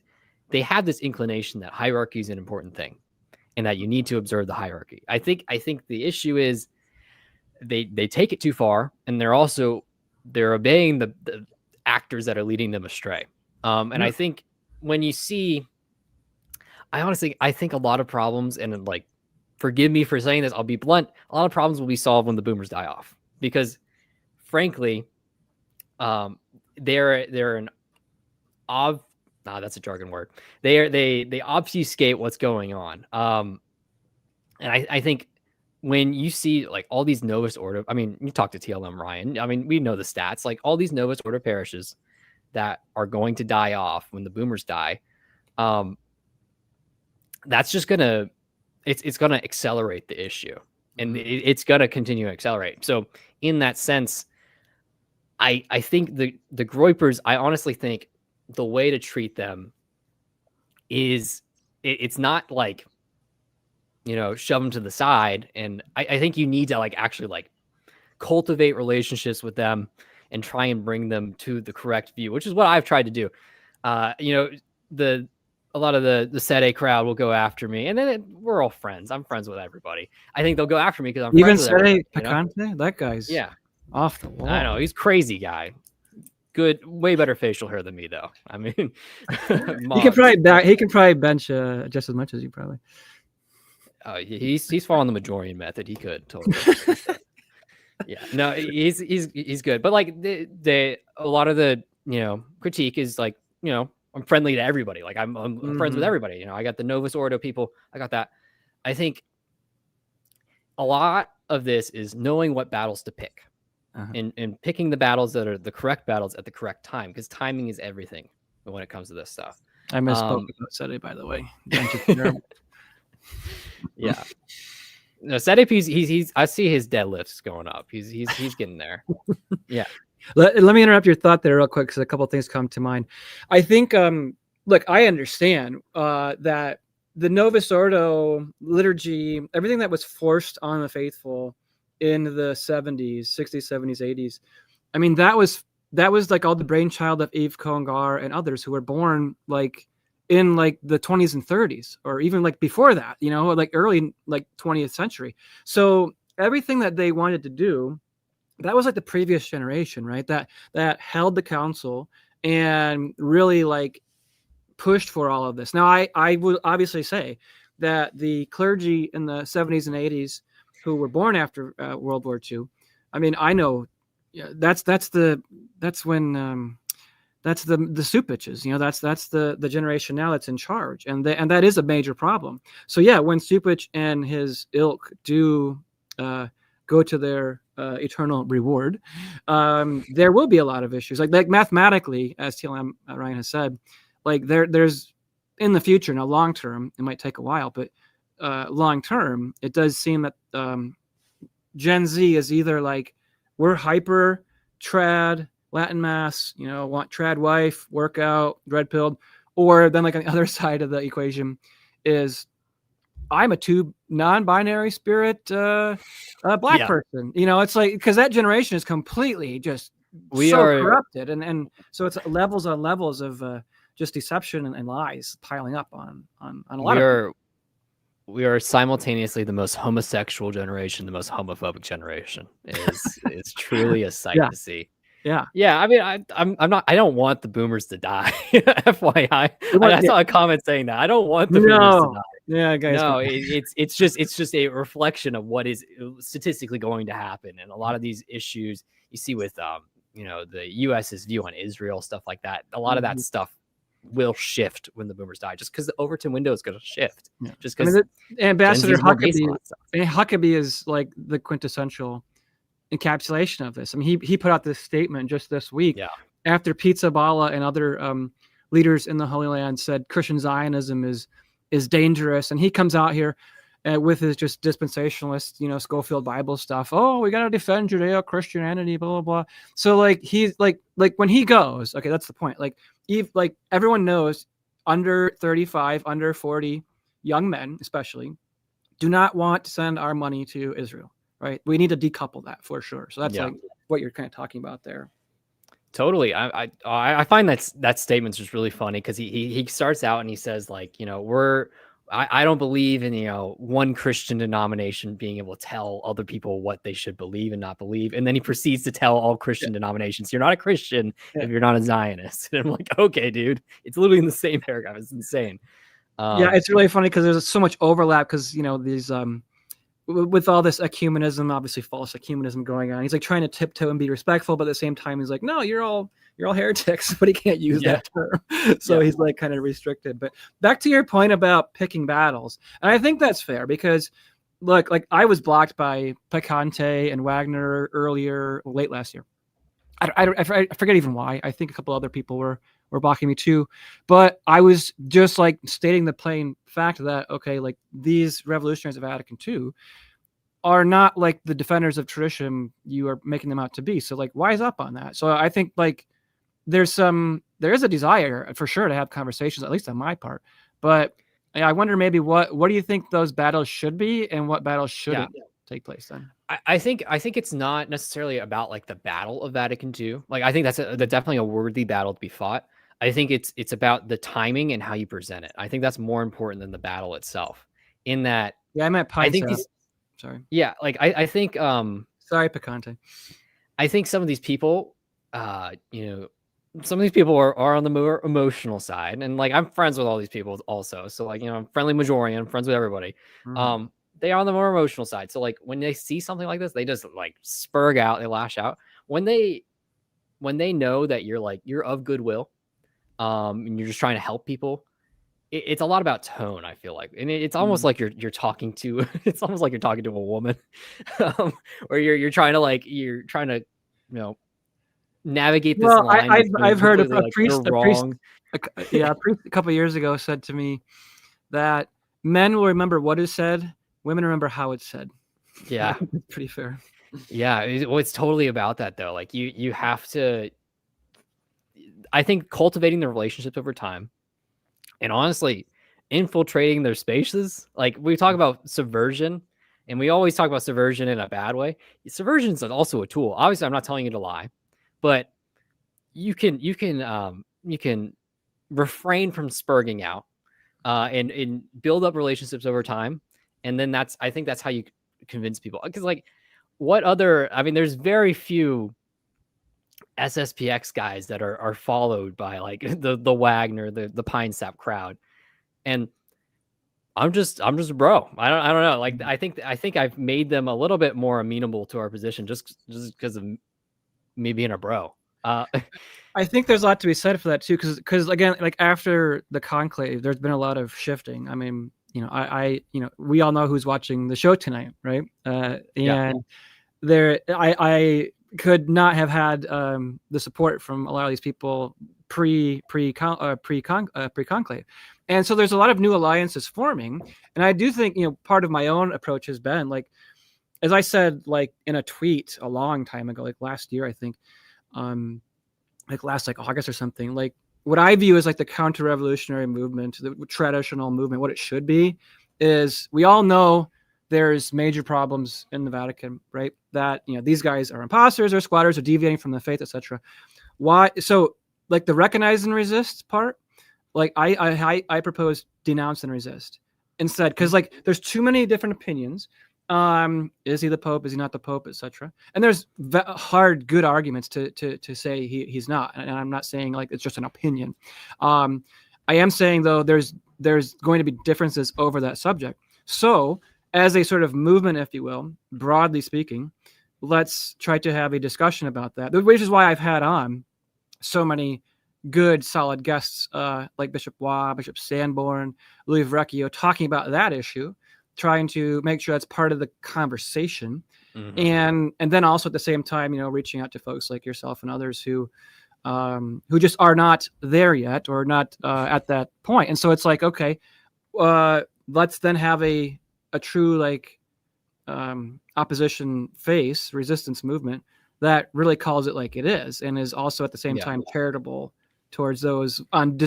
they have this inclination that hierarchy is an important thing, and that you need to observe the hierarchy. I think the issue is they take it too far, and they're obeying the actors that are leading them astray. And I think when you see, I think a lot of problems, and like, forgive me for saying this, I'll be blunt, a lot of problems will be solved when the boomers die off, because frankly, they're an that's a jargon word. They obfuscate what's going on. And I think when you see like all these Novus Ordo, I mean, you talk to TLM Ryan, I mean, we know the stats, like all these Novus Ordo parishes that are going to die off when the boomers die. That's just it's gonna accelerate the issue, and it's gonna continue to accelerate. So in that sense, I think the Groypers, I honestly think the way to treat them is it's not like, shove them to the side. And I think you need to like actually like cultivate relationships with them and try and bring them to the correct view, which is what I've tried to do. A lot of the Sede crowd will go after me, and then we're all friends. I'm friends with everybody. I think they'll go after me because I'm even friends with Sede Picante, that guy's off the wall. I know, he's crazy guy. Good, way better facial hair than me, though. I mean, he can probably bench just as much as you probably. He's following the Majorian method. He could totally. Yeah, no, he's good. But like a lot of the critique is like, I'm friendly to everybody. Like I'm friends with everybody. I got the Novus Ordo people. I got that. I think a lot of this is knowing what battles to pick. And picking the battles that are the correct battles at the correct time, because timing is everything when it comes to this stuff. I misspoke about Sede, by the way. Yeah. No, Sede, he's I see his deadlifts going up. He's getting there. Yeah. Let me interrupt your thought there real quick, because a couple of things come to mind. I think look, I understand that the Novus Ordo liturgy, everything that was forced on the faithful in the 70s, 60s, 70s, 80s. I mean, that was like all the brainchild of Yves Congar and others who were born like in like the 20s and 30s, or even like before that, like early like 20th century. So everything that they wanted to do, that was like the previous generation, right? That held the council and really like pushed for all of this. Now, I would obviously say that the clergy in the 70s and 80s who were born after World War II. I mean, I know that's the Suppiches. That's the generation now that's in charge, and that is a major problem. So yeah, when Suppich and his ilk do go to their eternal reward, there will be a lot of issues. Like mathematically, as TLM Ryan has said, like there's in the future. Now, long term, it might take a while, but long term, it does seem that Gen Z is either like, we're hyper trad Latin mass, want trad wife, workout, red pilled, or then like on the other side of the equation is I'm a non-binary spirit black Yeah. person. You know, it's like, because that generation is completely just corrupted, and so it's levels on levels of just deception and lies piling up on a lot of people. We are simultaneously the most homosexual generation, the most homophobic generation. It's truly a sight to see. Yeah. I mean, I'm not. I don't want the boomers to die. FYI, I saw a comment saying that I don't want the boomers to die. Yeah, guys. No, it's just a reflection of what is statistically going to happen, and a lot of these issues you see with the U.S.'s view on Israel, stuff like that. A lot of that stuff will shift when the boomers die, just because the Overton window is going to shift. Yeah. Just because Ambassador Huckabee is like the quintessential encapsulation of this. I mean, he put out this statement just this week after Pizzaballa and other leaders in the Holy Land said Christian Zionism is dangerous, and he comes out here with his just dispensationalist, Schofield Bible stuff. Oh, we got to defend Judeo-Christianity, blah blah blah. So like he's like when he goes, okay, that's the point. Like everyone knows, under 35, under 40 young men especially do not want to send our money to Israel. Right. We need to decouple that for sure. So that's like what you're kind of talking about there. Totally. I find that statement's just really funny, because he starts out and he says, like, I don't believe in, one Christian denomination being able to tell other people what they should believe and not believe. And then he proceeds to tell all Christian denominations, you're not a Christian if you're not a Zionist. And I'm like, okay, dude, it's literally in the same paragraph. It's insane. It's really funny because there's so much overlap, because, these with all this ecumenism, obviously false ecumenism going on, he's like trying to tiptoe and be respectful, but at the same time he's like, no, you're all heretics, but he can't use that term. So he's like kind of restricted. But back to your point about picking battles, and I think that's fair, because look, like I was blocked by Picante and Wagner late last year. I forget even why. I think a couple other people were blocking me too, but I was just like stating the plain fact that, okay, like these revolutionaries of Vatican II are not like the defenders of tradition you are making them out to be. So like, wise up on that. So I think like there is a desire for sure to have conversations, at least on my part, but I wonder maybe what do you think those battles should be, and what battles shouldn't take place then? I think it's not necessarily about like the battle of Vatican II. Like, I think that's definitely a worthy battle to be fought. I think it's about the timing and how you present it. I think that's more important than the battle itself. In that, I meant Pisa. I think sorry. Yeah, like I think sorry, Picante. I think some of these people, some of these people are on the more emotional side, and like I'm friends with all these people also. So like, I'm friendly Majorian, I'm friends with everybody. Mm-hmm. They are on the more emotional side. So like when they see something like this, they just like spurg out, they lash out. When they know that you're of goodwill, and you're just trying to help people, it's a lot about tone, I feel like. And it's almost like you're talking to it's almost like you're talking to a woman. Or you're trying to navigate this line. I've heard of a priest a couple of years ago said to me that men will remember what is said, women remember how it's said. Yeah. Pretty fair. Yeah. It's totally about that though. Like you have to, I think, cultivating the relationships over time, and honestly infiltrating their spaces. Like we talk about subversion, and we always talk about subversion in a bad way. Subversion is also a tool. Obviously, I'm not telling you to lie, but you can refrain from spurging out, and build up relationships over time. And then I think that's how you convince people. Because like, there's very few SSPX guys that are followed by like the Wagner, the Pine Sap crowd. And I'm just a bro. I don't know. Like, I think I've made them a little bit more amenable to our position just because of me being a bro. I think there's a lot to be said for that too, because again, like after the conclave, there's been a lot of shifting. I mean, we all know who's watching the show tonight, right? I could not have had the support from a lot of these people pre-conclave, and so there's a lot of new alliances forming. And I do think part of my own approach has been like, as I said, like in a tweet a long time ago, like last year, I think, like last August or something, like what I view as like the counter-revolutionary movement, the traditional movement, what it should be is we all know there's major problems in the Vatican, right? That, these guys are imposters or squatters or deviating from the faith, etc. Why? So like the recognize and resist part, like I propose denounce and resist instead, because like there's too many different opinions. Is he the Pope? Is he not the Pope, etc. And there's hard, good arguments to say he's not. And I'm not saying like it's just an opinion. I am saying though there's going to be differences over that subject. So as a sort of movement, if you will, broadly speaking, let's try to have a discussion about that, which is why I've had on so many good, solid guests like Bishop Waugh, Bishop Sanborn, Louis Verrecchio, talking about that issue, trying to make sure that's part of the conversation. And then also at the same time, reaching out to folks like yourself and others who just are not there yet or not at that point. And so it's like, okay, let's then have a true like opposition face, resistance movement that really calls it like it is, and is also at the same time charitable towards those on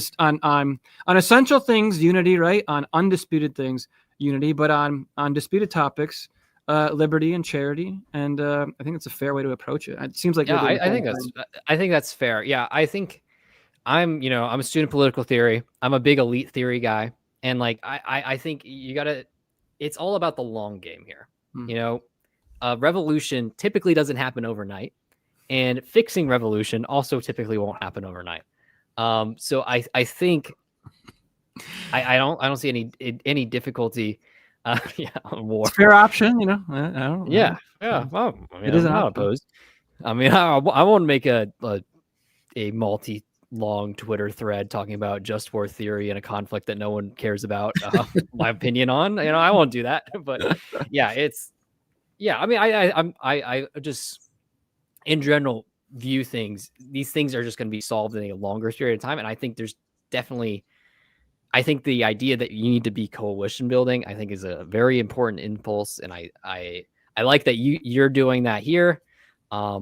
essential things, unity, right? On undisputed things, unity, but on disputed topics, liberty and charity. And I think it's a fair way to approach it. It seems like I think that's fair. Yeah, I think I'm a student of political theory. I'm a big elite theory guy, and like I think you gotta. It's all about the long game here. Revolution typically doesn't happen overnight, and fixing revolution also typically won't happen overnight. So I think I don't see any difficulty. On war. It's a fair option, I don't. Yeah. Well, it is not opposed. I mean, I won't make a multi-long Twitter thread talking about just war theory and a conflict that no one cares about my opinion on. I won't do that. But yeah, I mean, I just in general view things. These things are just going to be solved in a longer period of time, and I think there's definitely. I think the idea that you need to be coalition building, I think, is a very important impulse, and I like that you're doing that here. I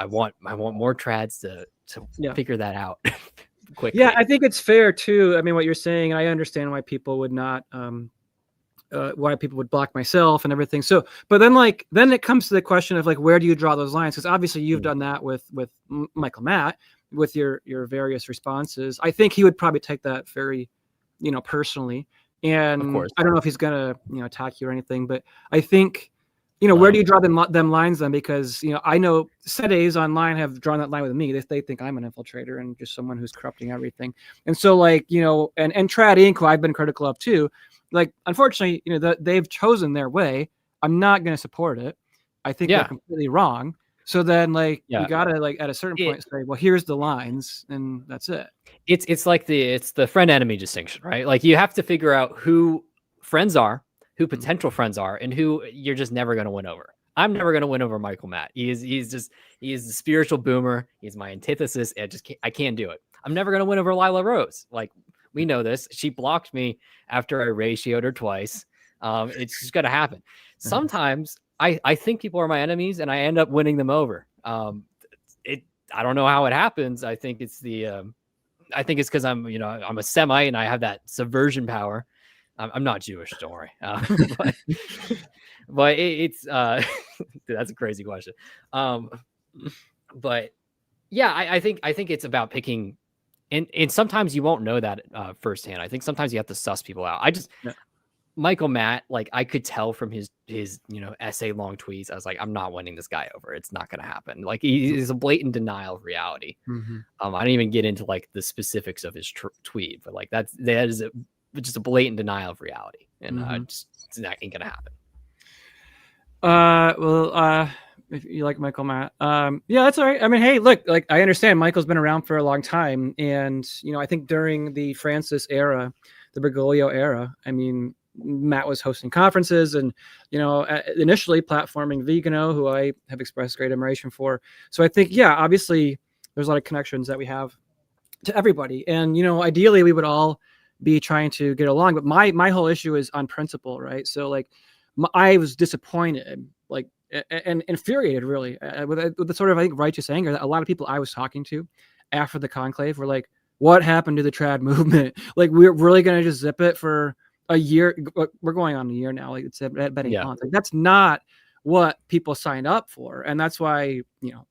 want more trads to figure that out quickly. Yeah, I think it's fair too. I mean, what you're saying, I understand why people would not, why people would block myself and everything. So, but then it comes to the question of like, where do you draw those lines? Because obviously you've done that with Michael Matt with your various responses. I think he would probably take that very, personally. And I don't know if he's gonna, attack you or anything, but I think, where do you draw them lines then? Because, I know sedes online have drawn that line with me. They think I'm an infiltrator and just someone who's corrupting everything. And so like, and Trad Inc., who I've been critical of too, like, unfortunately, they've chosen their way. I'm not going to support it. I think they're completely wrong. So then you gotta like at a certain point say, well, here's the lines, and that's it. It's like the friend enemy distinction, right? Like you have to figure out who friends are, who potential friends are, and who you're just never going to win over. I'm never going to win over Michael Matt. He is the spiritual boomer. He's my antithesis. I can't do it. I'm never going to win over Lila Rose. Like we know this. She blocked me after I ratioed her twice. It's just going to happen. Sometimes I think people are my enemies and I end up winning them over. I don't know how it happens. I think it's because I'm a Semite and I have that subversion power. I'm not Jewish, don't worry. But it's that's a crazy question. But yeah, I think it's about picking, and sometimes you won't know that firsthand. I think sometimes you have to suss people out. Michael Matt, like I could tell from his essay long tweets, I was like, I'm not winning this guy over. It's not going to happen. Like he's a blatant denial of reality. I didn't even get into like the specifics of his tweet, but like that is just a blatant denial of reality, and it's not ain't going to happen. If you like Michael Matt, yeah, that's all right. I mean, hey, look, like I understand Michael's been around for a long time, and I think during the Francis era, the Bergoglio era, I mean, Matt was hosting conferences and, initially platforming Vigano, who I have expressed great admiration for. So I think, yeah, obviously there's a lot of connections that we have to everybody. And, ideally we would all be trying to get along, but my whole issue is on principle, right? So like I was disappointed, like, and infuriated really with the sort of, I think, righteous anger that a lot of people I was talking to after the conclave were like, what happened to the trad movement? Like, we're really going to just zip it for a year. We're going on a year now. Like it's been 8 Yeah. months. Like that's not what people sign up for, and that's why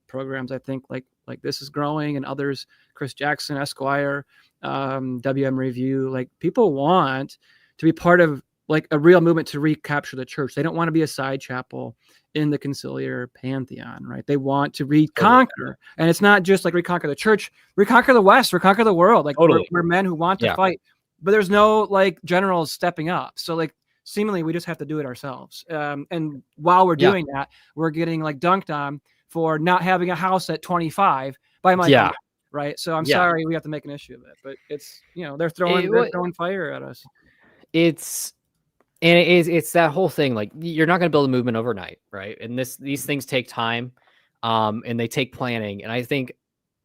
programs I think like this is growing, and others, Chris Jackson, Esquire, WM Review, like people want to be part of like a real movement to recapture the church. They don't want to be a side chapel in the conciliar pantheon, right? They want to reconquer, and it's not just like reconquer the church, reconquer the West, reconquer the world. Like we're men who want to fight, but there's no like generals stepping up. So like seemingly we just have to do it ourselves. And while we're doing that, we're getting like dunked on for not having a house at 25 by Michael. Right. So I'm sorry we have to make an issue of it, but it's they're throwing fire at us. It's that whole thing. Like you're not going to build a movement overnight, right? And these things take time, and they take planning. And I think,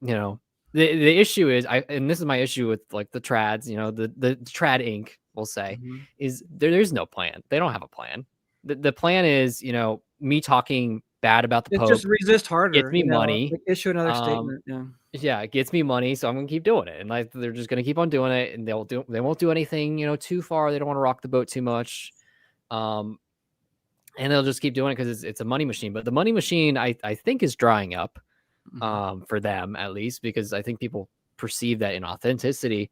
the issue is, and this is my issue with like the trads, the trad Inc. We'll say, is there's no plan. They don't have a plan. The plan is, me talking bad about the Pope. Just resist harder. Gets me money. Like issue another statement. Yeah, it gets me money, so I'm gonna keep doing it, and like they're just gonna keep on doing it, and they won't do anything too far. They don't want to rock the boat too much, and they'll just keep doing it because it's a money machine. But the money machine, I think, is drying up, for them at least, because I think people perceive that inauthenticity.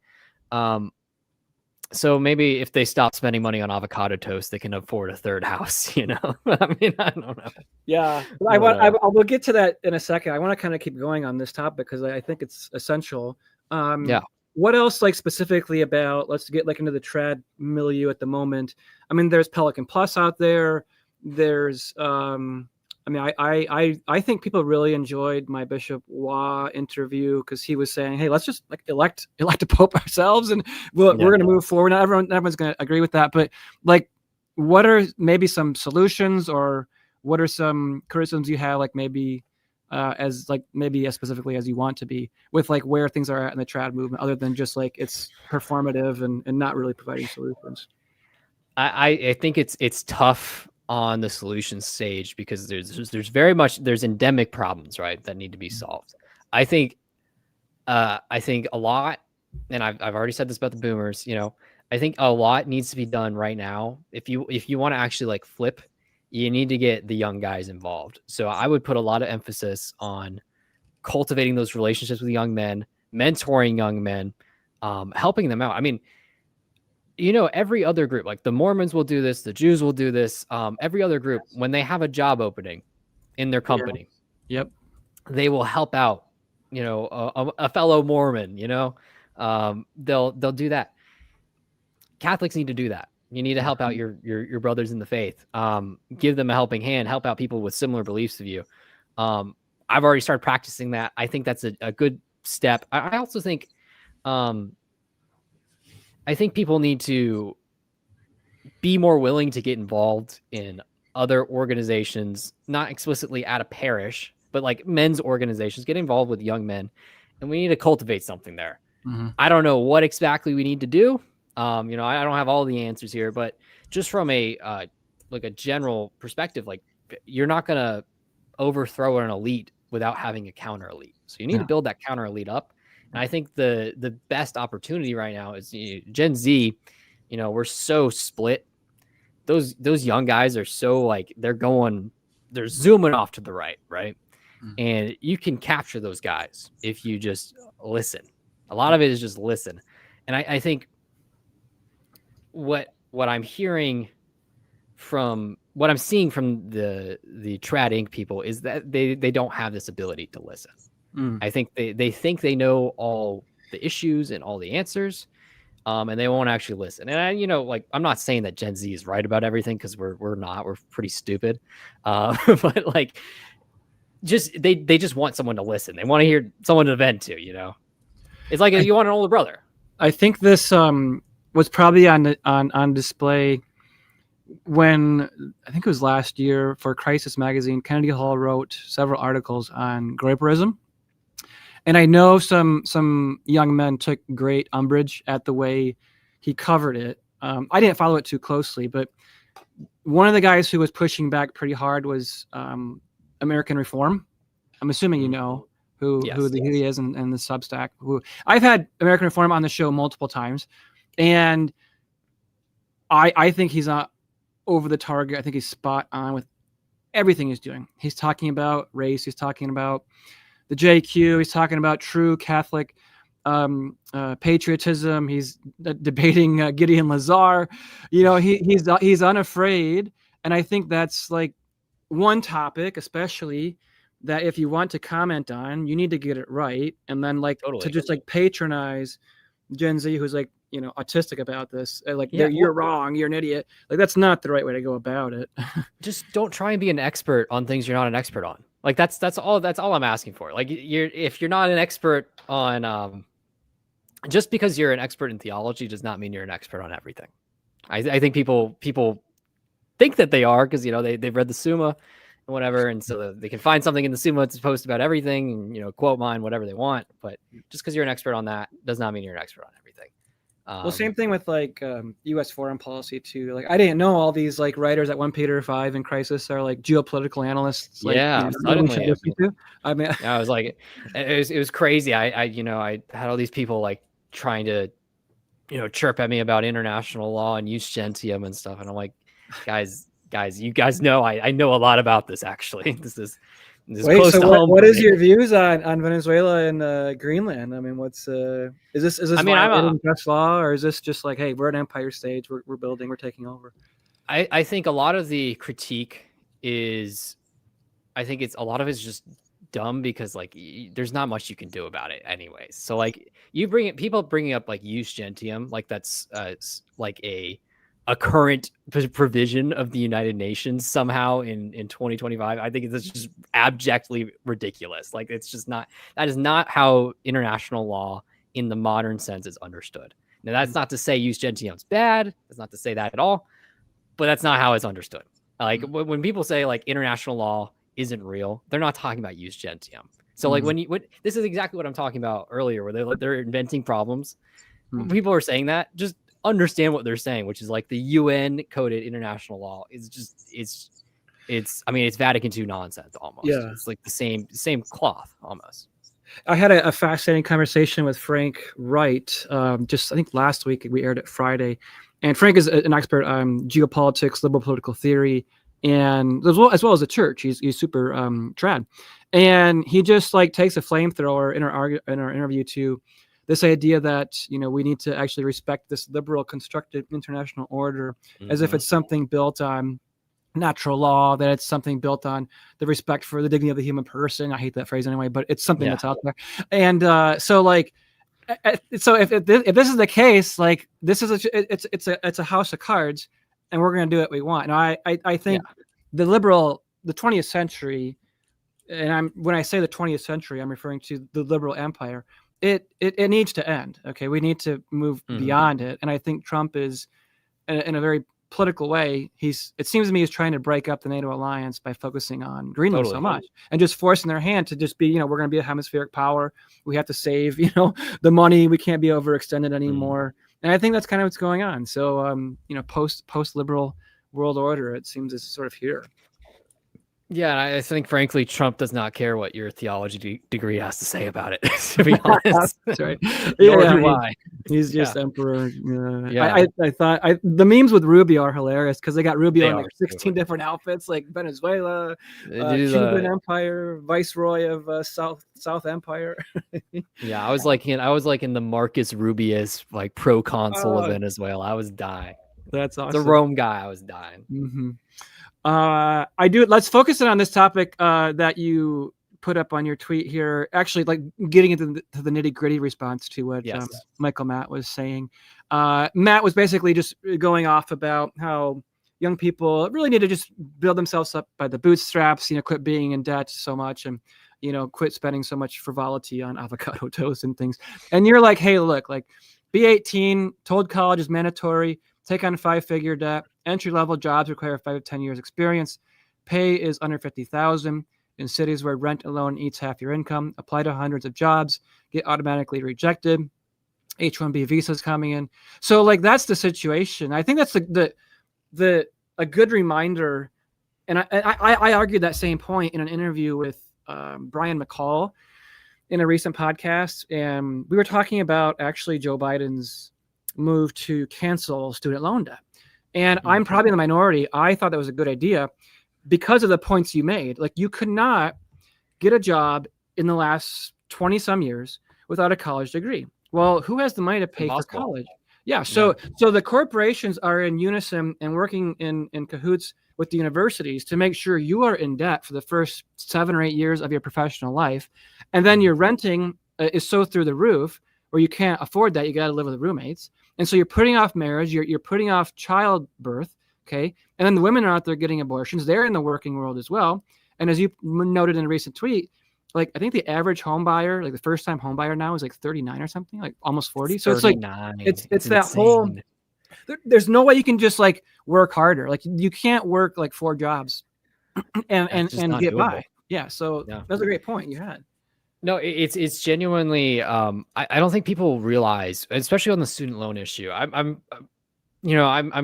So maybe if they stop spending money on avocado toast, they can afford a third house. I mean, I don't know. Yeah, we'll get to that in a second. I want to kind of keep going on this topic because I think it's essential. What else, like specifically about? Let's get like into the trad milieu at the moment. I mean, there's Pelican Plus out there. There's I think people really enjoyed my Bishop Wah interview because he was saying, hey, let's just like elect a pope ourselves, and we're going to move forward. Not everyone's going to agree with that, but like, what are maybe some solutions, or what are some criticisms you have, like maybe as specifically as you want to be with like where things are at in the trad movement, other than just like it's performative and not really providing solutions? I think it's tough on the solution stage because there's endemic problems, right, that need to be solved. I think a lot, and I've already said this about the boomers, I think a lot needs to be done right now. If you want to actually like flip, you need to get the young guys involved. So I would put a lot of emphasis on cultivating those relationships with young men, mentoring young men, helping them out. I mean, every other group, like the Mormons will do this, the Jews will do this. Every other group, when they have a job opening in their company, they will help out, a fellow Mormon, they'll do that. Catholics need to do that. You need to help out your brothers in the faith. Give them a helping hand, help out people with similar beliefs of you. I've already started practicing that. I think that's a good step. I also think, I think people need to be more willing to get involved in other organizations, not explicitly at a parish, but like men's organizations, get involved with young men, and we need to cultivate something there. I don't know what exactly we need to do. I don't have all the answers here, but just from a general perspective, like you're not going to overthrow an elite without having a counter elite. So you need to build that counter elite up. And I think the best opportunity right now is Gen Z. We're so split. Those young guys are so like they're zooming off to the right. And you can capture those guys if you just listen. A lot of it is just listen. And I think what I'm hearing from what I'm seeing from the Trad Inc. people is that they don't have this ability to listen. I think they think they know all the issues and all the answers, and they won't actually listen. And I'm not saying that Gen Z is right about everything, because we're not. We're pretty stupid, but like, they just want someone to listen. They want to hear someone to vent to. It's like you want an older brother. I think this was probably on display when I think it was last year for Crisis Magazine. Kennedy Hall wrote several articles on Groyperism. And I know some young men took great umbrage at the way he covered it. I didn't follow it too closely, but one of the guys who was pushing back pretty hard was American Reform. I'm assuming who he is and the Substack. Who I've had American Reform on the show multiple times, and I think he's not over the target. I think he's spot on with everything he's doing. He's talking about race. He's talking about the JQ. He's talking about true Catholic patriotism. He's debating Gideon Lazar. He's unafraid, and I think that's like one topic, especially that if you want to comment on, you need to get it right, and then like to just like patronize Gen Z who's like autistic about this, like you're wrong, you're an idiot. Like that's not the right way to go about it. Just don't try and be an expert on things you're not an expert on. Like that's all I'm asking for. Like if you're not an expert on just because you're an expert in theology does not mean you're an expert on everything. I think people think that they are because they've read the Summa and whatever, and so they can find something in the Summa to post about everything and quote mine whatever they want. But just because you're an expert on that does not mean you're an expert on everything. Well, same thing with like U.S. foreign policy too. Like I didn't know all these like writers at 1 Peter 5 in Crisis are like geopolitical analysts. Like, suddenly. I mean, I was like, it was crazy. I had all these people like trying to, chirp at me about international law and jus gentium and stuff, and I'm like, guys, you guys know I know a lot about this actually. This is close to home. What is your views on Venezuela and Greenland? I mean, is this violating just law, or is this just like, hey, we're an empire stage, we're building, we're taking over? I think a lot of the critique is, I think a lot of it's just dumb because like there's not much you can do about it anyways. So like people bringing up like jus gentium, like that's like a current provision of the United Nations somehow in 2025. I think it's just abjectly ridiculous. Like that is not how international law in the modern sense is understood. Now that's not to say jus gentium's bad. That's not to say that at all, but that's not how it's understood. Like when people say like international law isn't real, they're not talking about jus gentium. So like when this is exactly what I'm talking about earlier, where they're inventing problems. When people are saying that, just understand what they're saying, which is like the UN coded international law is just it's Vatican II nonsense almost. Yeah, it's like the same cloth almost. I had a fascinating conversation with Frank Wright just I think last week. We aired it Friday, and Frank is an expert on geopolitics, liberal political theory, and as well as the church. He's super trad, and he just like takes a flamethrower in our interview to this idea that we need to actually respect this liberal constructed international order as if it's something built on natural law, that it's something built on the respect for the dignity of the human person. I hate that phrase anyway, but it's something that's out there. And so if this is the case, like this is it's a house of cards, and we're going to do what we want. And I think the 20th century, and when I say the 20th century, I'm referring to the liberal empire. It needs to end. Okay, we need to move beyond it, and I think Trump is, in a very political way, it seems to me he's trying to break up the NATO alliance by focusing on Greenland so much and just forcing their hand to just be, we're going to be a hemispheric power. We have to save, the money. We can't be overextended anymore. And I think that's kind of what's going on. So, post liberal world order, it seems is sort of here. Yeah, I think, frankly, Trump does not care what your theology degree has to say about it, to be honest. That's right. He's just emperor. I thought the memes with Rubio are hilarious because they got Rubio in like 16 different outfits, like Venezuela, Cuban Empire, Viceroy of South Empire. Yeah, I was like in the Marcus Rubius, like proconsul of Venezuela. I was dying. That's awesome. The Rome guy, I was dying. Mm-hmm. Let's focus in on this topic that you put up on your tweet here. Actually, like getting into the nitty gritty response to what Michael Matt was saying. Matt was basically just going off about how young people really need to just build themselves up by the bootstraps. Quit being in debt so much, and quit spending so much frivolity on avocado toast and things. And you're like, hey, look, like be 18, told college is mandatory. Take on 5-figure debt. Entry-level jobs require 5 to 10 years experience. Pay is under $50,000 in cities where rent alone eats half your income. Apply to hundreds of jobs. Get automatically rejected. H-1B visas coming in. So, like, that's the situation. I think that's a good reminder. And I argued that same point in an interview with Brian McCall in a recent podcast, and we were talking about actually Joe Biden's move to cancel student loan debt. And I'm probably in the minority. I thought that was a good idea because of the points you made. Like, you could not get a job in the last 20 some years without a college degree. Well, who has the money to pay for college? Yeah. So the corporations are in unison and working in cahoots with the universities to make sure you are in debt for the first 7 or 8 years of your professional life. And then your renting is so through the roof, or you can't afford that. You got to live with roommates. And so you're putting off marriage. You're putting off childbirth. Okay. And then the women are out there getting abortions. They're in the working world as well. And as you noted in a recent tweet, like, I think the average home buyer, like the first time home buyer now, is like 39 or something, like almost 40. So it's like, it's that insane. Whole, there's no way you can just like work harder. Like, you can't work like 4 jobs and get doable. By. Yeah. So that's a great point you had. No, it's genuinely, I don't think people realize, especially on the student loan issue. I'm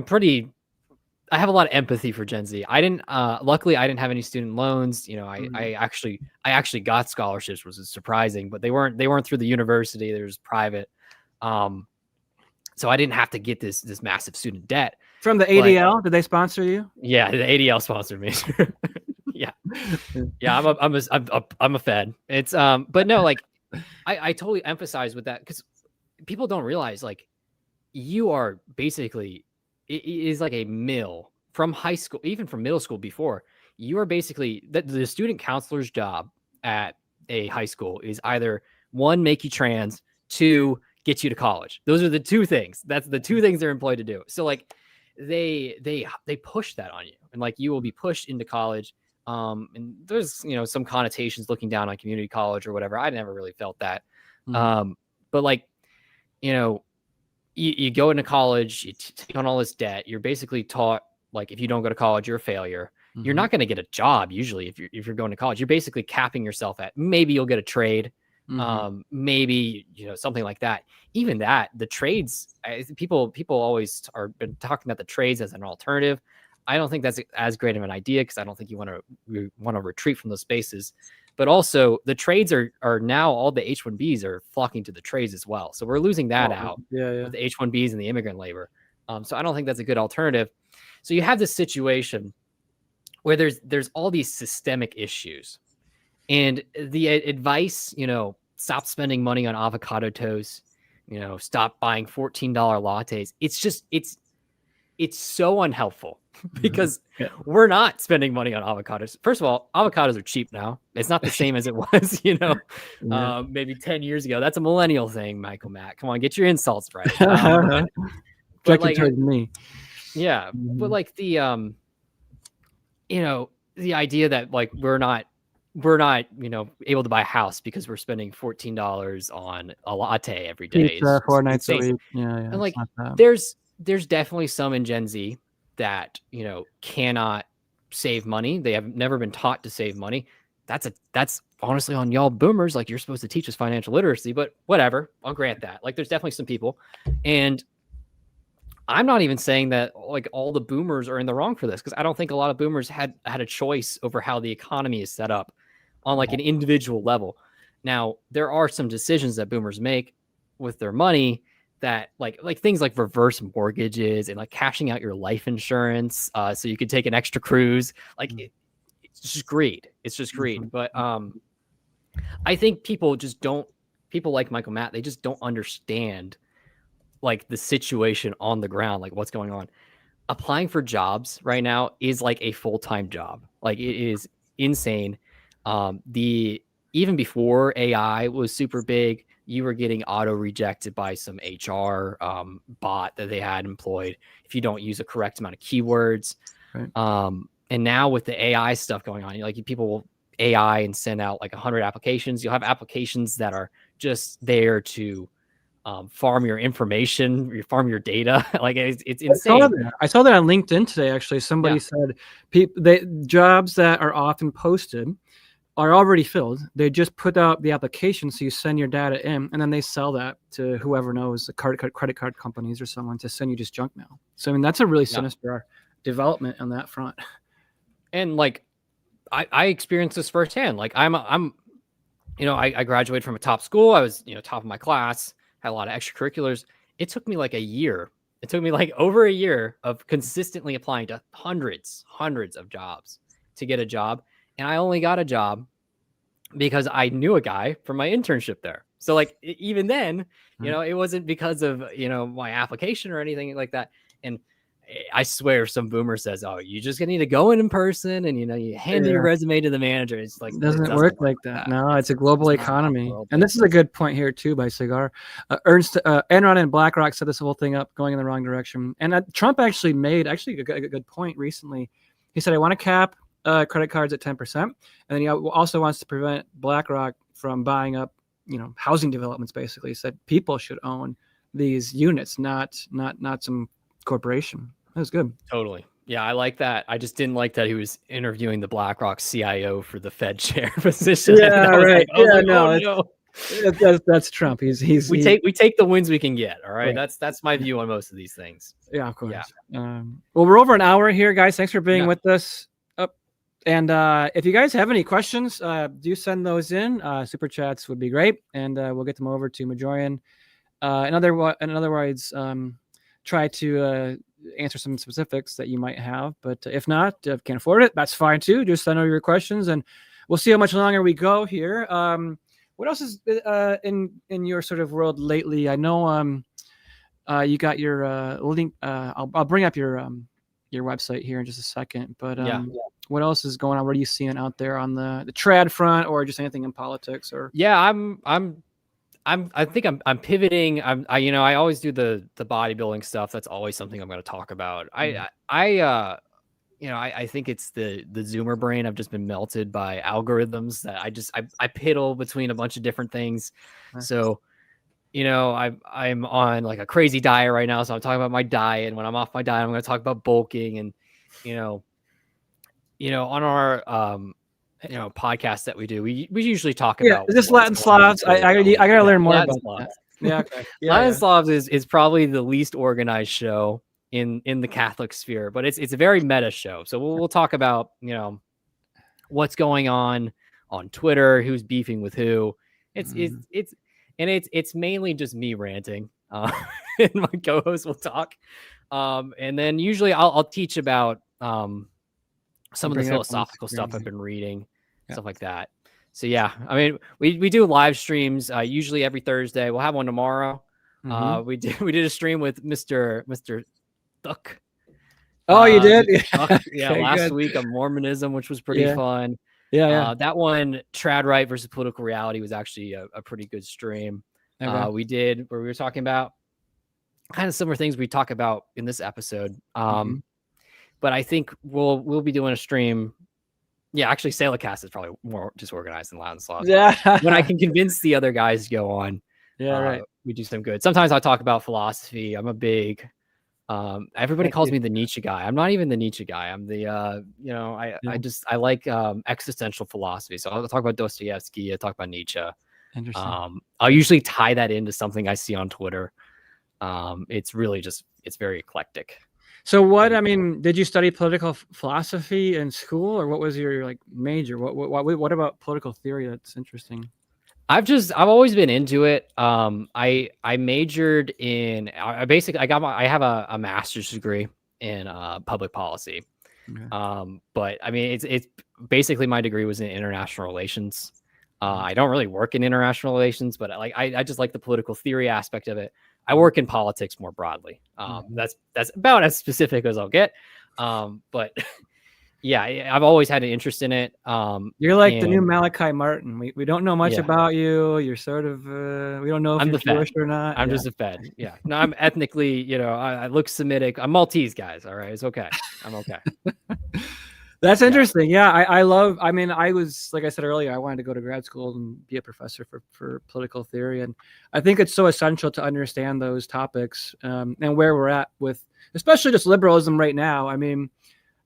pretty, I have a lot of empathy for Gen Z. Luckily I didn't have any student loans. You know, I actually got scholarships, which is surprising, but they weren't through the university. They was private. So I didn't have to get this massive student debt. From the ADL, did they sponsor you? Yeah, the ADL sponsored me. Yeah, I'm a Fed. It's but no, like I totally emphasize with that, because people don't realize, like, you are basically, it is like a mill from high school, even from middle school before. You are basically, the student counselor's job at a high school is either 1, make you trans, 2, get you to college. Those are the 2 things. That's the 2 things they're employed to do. So like they push that on you, and like you will be pushed into college. And there's, you know, some connotations looking down on community college or whatever. I never really felt that. But like, you know, you go into college, you take on all this debt. You're basically taught, like, if you don't go to college, you're a failure. You're not going to get a job usually if you're going to college. You're basically capping yourself at, maybe you'll get a trade, maybe, you know, something like that. Even that, the trades, people always are been talking about the trades as an alternative. I don't think that's as great of an idea, because I don't think you want to retreat from those spaces. But also, the trades are now, all the H-1Bs are flocking to the trades as well. So we're losing that out with the H-1Bs and the immigrant labor. So I don't think that's a good alternative. So you have this situation where there's all these systemic issues, and the advice, you know, stop spending money on avocado toast, you know, stop buying $14 lattes. It's so unhelpful, because we're not spending money on avocados. First of all, avocados are cheap now. It's not the same as it was, you know, maybe 10 years ago. That's a millennial thing, Michael Matt. Come on, get your insults right. But like, towards me. Yeah. But like the, you know, the idea that like we're not, you know, able to buy a house because we're spending $14 on a latte every day. Pizza, 4 nights a week. Yeah. And like, there's definitely some in Gen Z that, you know, cannot save money. They have never been taught to save money. That's honestly on y'all boomers. Like, you're supposed to teach us financial literacy, but whatever, I'll grant that. Like, there's definitely some people, and I'm not even saying that like all the boomers are in the wrong for this, because I don't think a lot of boomers had a choice over how the economy is set up on like an individual level. Now, there are some decisions that boomers make with their money that like things like reverse mortgages and like cashing out your life insurance so you could take an extra cruise. Like, it's just greed. It's just greed. But I think people like Michael Matt, they just don't understand like the situation on the ground, like what's going on. Applying for jobs right now is like a full-time job. Like, it is insane. Even before AI was super big, you were getting auto rejected by some HR bot that they had employed if you don't use a correct amount of keywords. Right. And now with the AI stuff going on, like, people will AI and send out like 100 applications. You'll have applications that are just there to farm your information, farm your data. Like, it's insane. I saw that on LinkedIn today. Actually, somebody said jobs that are often posted are already filled. They just put out the application, so you send your data in, and then they sell that to whoever knows, the credit card companies or someone, to send you just junk mail. So I mean, that's a really sinister development on that front. And like, I experienced this firsthand. Like, I'm you know, I graduated from a top school. I was, you know, top of my class, had a lot of extracurriculars. It took me like a year It took me like over a year of consistently applying to hundreds of jobs to get a job. And I only got a job because I knew a guy from my internship there. So like even then, it wasn't because of, my application or anything like that. And I swear some boomer says, oh, you just need to go in person and, you hand in your resume to the manager. It's like, it doesn't work like that. No, it's a global economy. And this is a good point here too by Cigar. Enron and BlackRock set this whole thing up going in the wrong direction. And Trump actually made a good point recently. He said, I want to cap credit cards at 10%. And then he also wants to prevent BlackRock from buying up, housing developments. Basically, he said people should own these units, not some corporation. That was good. Totally. Yeah, I like that. I just didn't like that he was interviewing the BlackRock CIO for the Fed chair position. Yeah, right. That's Trump. We take the wins we can get. All right. That's my view on most of these things. Yeah, of course. Yeah. Well, we're over an hour here, guys. Thanks for being with us. And if you guys have any questions, do send those in. Super chats would be great, and we'll get them over to Majorian. In other words, try to answer some specifics that you might have. But if not, if can't afford it, that's fine too. Just send over your questions, and we'll see how much longer we go here. What else is in your sort of world lately? I know you got your link. I'll bring up your website here in just a second. But what else is going on? What are you seeing out there on the trad front, or just anything in politics? Or I think I'm pivoting. I always do the bodybuilding stuff. That's always something I'm going to talk about. I think it's the Zoomer brain. I've just been melted by algorithms that I piddle between a bunch of different things. So, I'm on like a crazy diet right now. So I'm talking about my diet. And when I'm off my diet, I'm going to talk about bulking and, on our, podcast that we do, we usually talk about. Is this Latin Slavs? I gotta learn more about that. Yeah, okay. Latin Slavs is probably the least organized show in the Catholic sphere, but it's a very meta show. So we'll talk about what's going on Twitter, who's beefing with who. It's mainly just me ranting, and my co-host will talk, and then usually I'll teach about some of the philosophical stuff I've been reading, stuff like that. So yeah, I mean, we do live streams usually every Thursday. We'll have one tomorrow. We did a stream with Mr. Thuck. Oh, you did? Last week on Mormonism, which was pretty fun. That one, Trad Right versus Political Reality, was actually a pretty good stream. We did where we were talking about kind of similar things we talk about in this episode. But I think we'll be doing a stream. Yeah, actually, Salacast is probably more disorganized than Latin Slavs. Yeah. When I can convince the other guys to go on, we do some good. Sometimes I talk about philosophy. I'm a big. Everybody calls me the Nietzsche guy. I'm not even the Nietzsche guy. I'm the I like existential philosophy. So I'll talk about Dostoevsky. I talk about Nietzsche. Interesting. I'll usually tie that into something I see on Twitter. It's really it's very eclectic. So did you study political philosophy in school, or what was your major? What about political theory that's interesting? I've always been into it. I majored in, I have a master's degree in public policy. Okay. But I mean, it's basically my degree was in international relations. I don't really work in international relations, but I just like the political theory aspect of it. I work in politics more broadly. That's about as specific as I'll get. But yeah, I've always had an interest in it. You're like the new Malachi Martin. We don't know much about you. You're sort of we don't know if you're Jewish or not. I'm just a Fed. Yeah. No, I'm ethnically, I look Semitic. I'm Maltese, guys. All right. It's okay. I'm okay. That's interesting. Yeah. I was, like I said earlier, I wanted to go to grad school and be a professor for political theory. And I think it's so essential to understand those topics and where we're at with, especially just liberalism right now. I mean,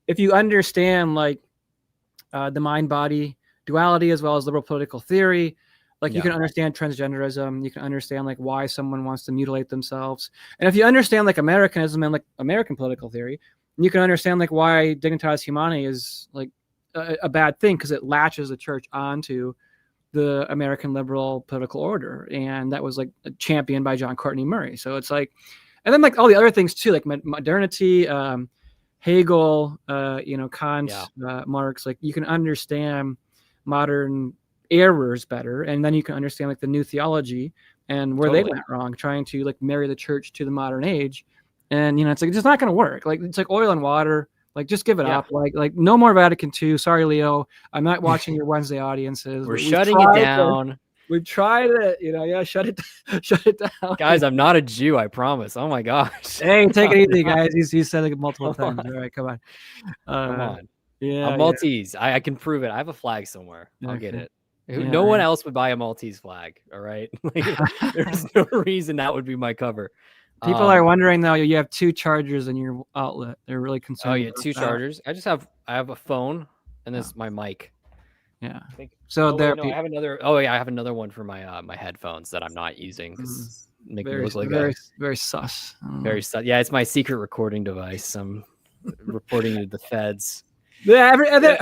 if you understand the mind-body duality as well as liberal political theory, you can understand transgenderism, you can understand why someone wants to mutilate themselves. And if you understand Americanism and American political theory, you can understand why Dignitas Humanae is a bad thing, because it latches the church onto the American liberal political order, and that was championed by John Courtney Murray. So it's and then like all the other things too, like modernity, Hegel, Kant, Marx. Like you can understand modern errors better, and then you can understand like the new theology and where they went wrong, trying to like marry the church to the modern age. And it's like it's just not going to work. Like it's like oil and water. Like just give it up. Like no more Vatican II. Sorry, Leo. I'm not watching your Wednesday audiences. We're shutting it down. We've tried it. Shut it down. Guys, I'm not a Jew, I promise. Oh my gosh. Hey, take it easy, guys. He's said it multiple times. All right, come on. Come on. Yeah, I'm Maltese. I can prove it. I have a flag somewhere. I'll get it. Yeah, one else would buy a Maltese flag. All right. There's no reason that would be my cover. People are wondering though. You have 2 chargers in your outlet. They're really concerned. Oh yeah, 2 chargers. I have a phone and this is my mic. Yeah. So I have another. Oh yeah, I have another one for my my headphones that I'm not using because make me look like very sus. Very sus. Yeah, it's my secret recording device. I'm reporting to the feds. Yeah,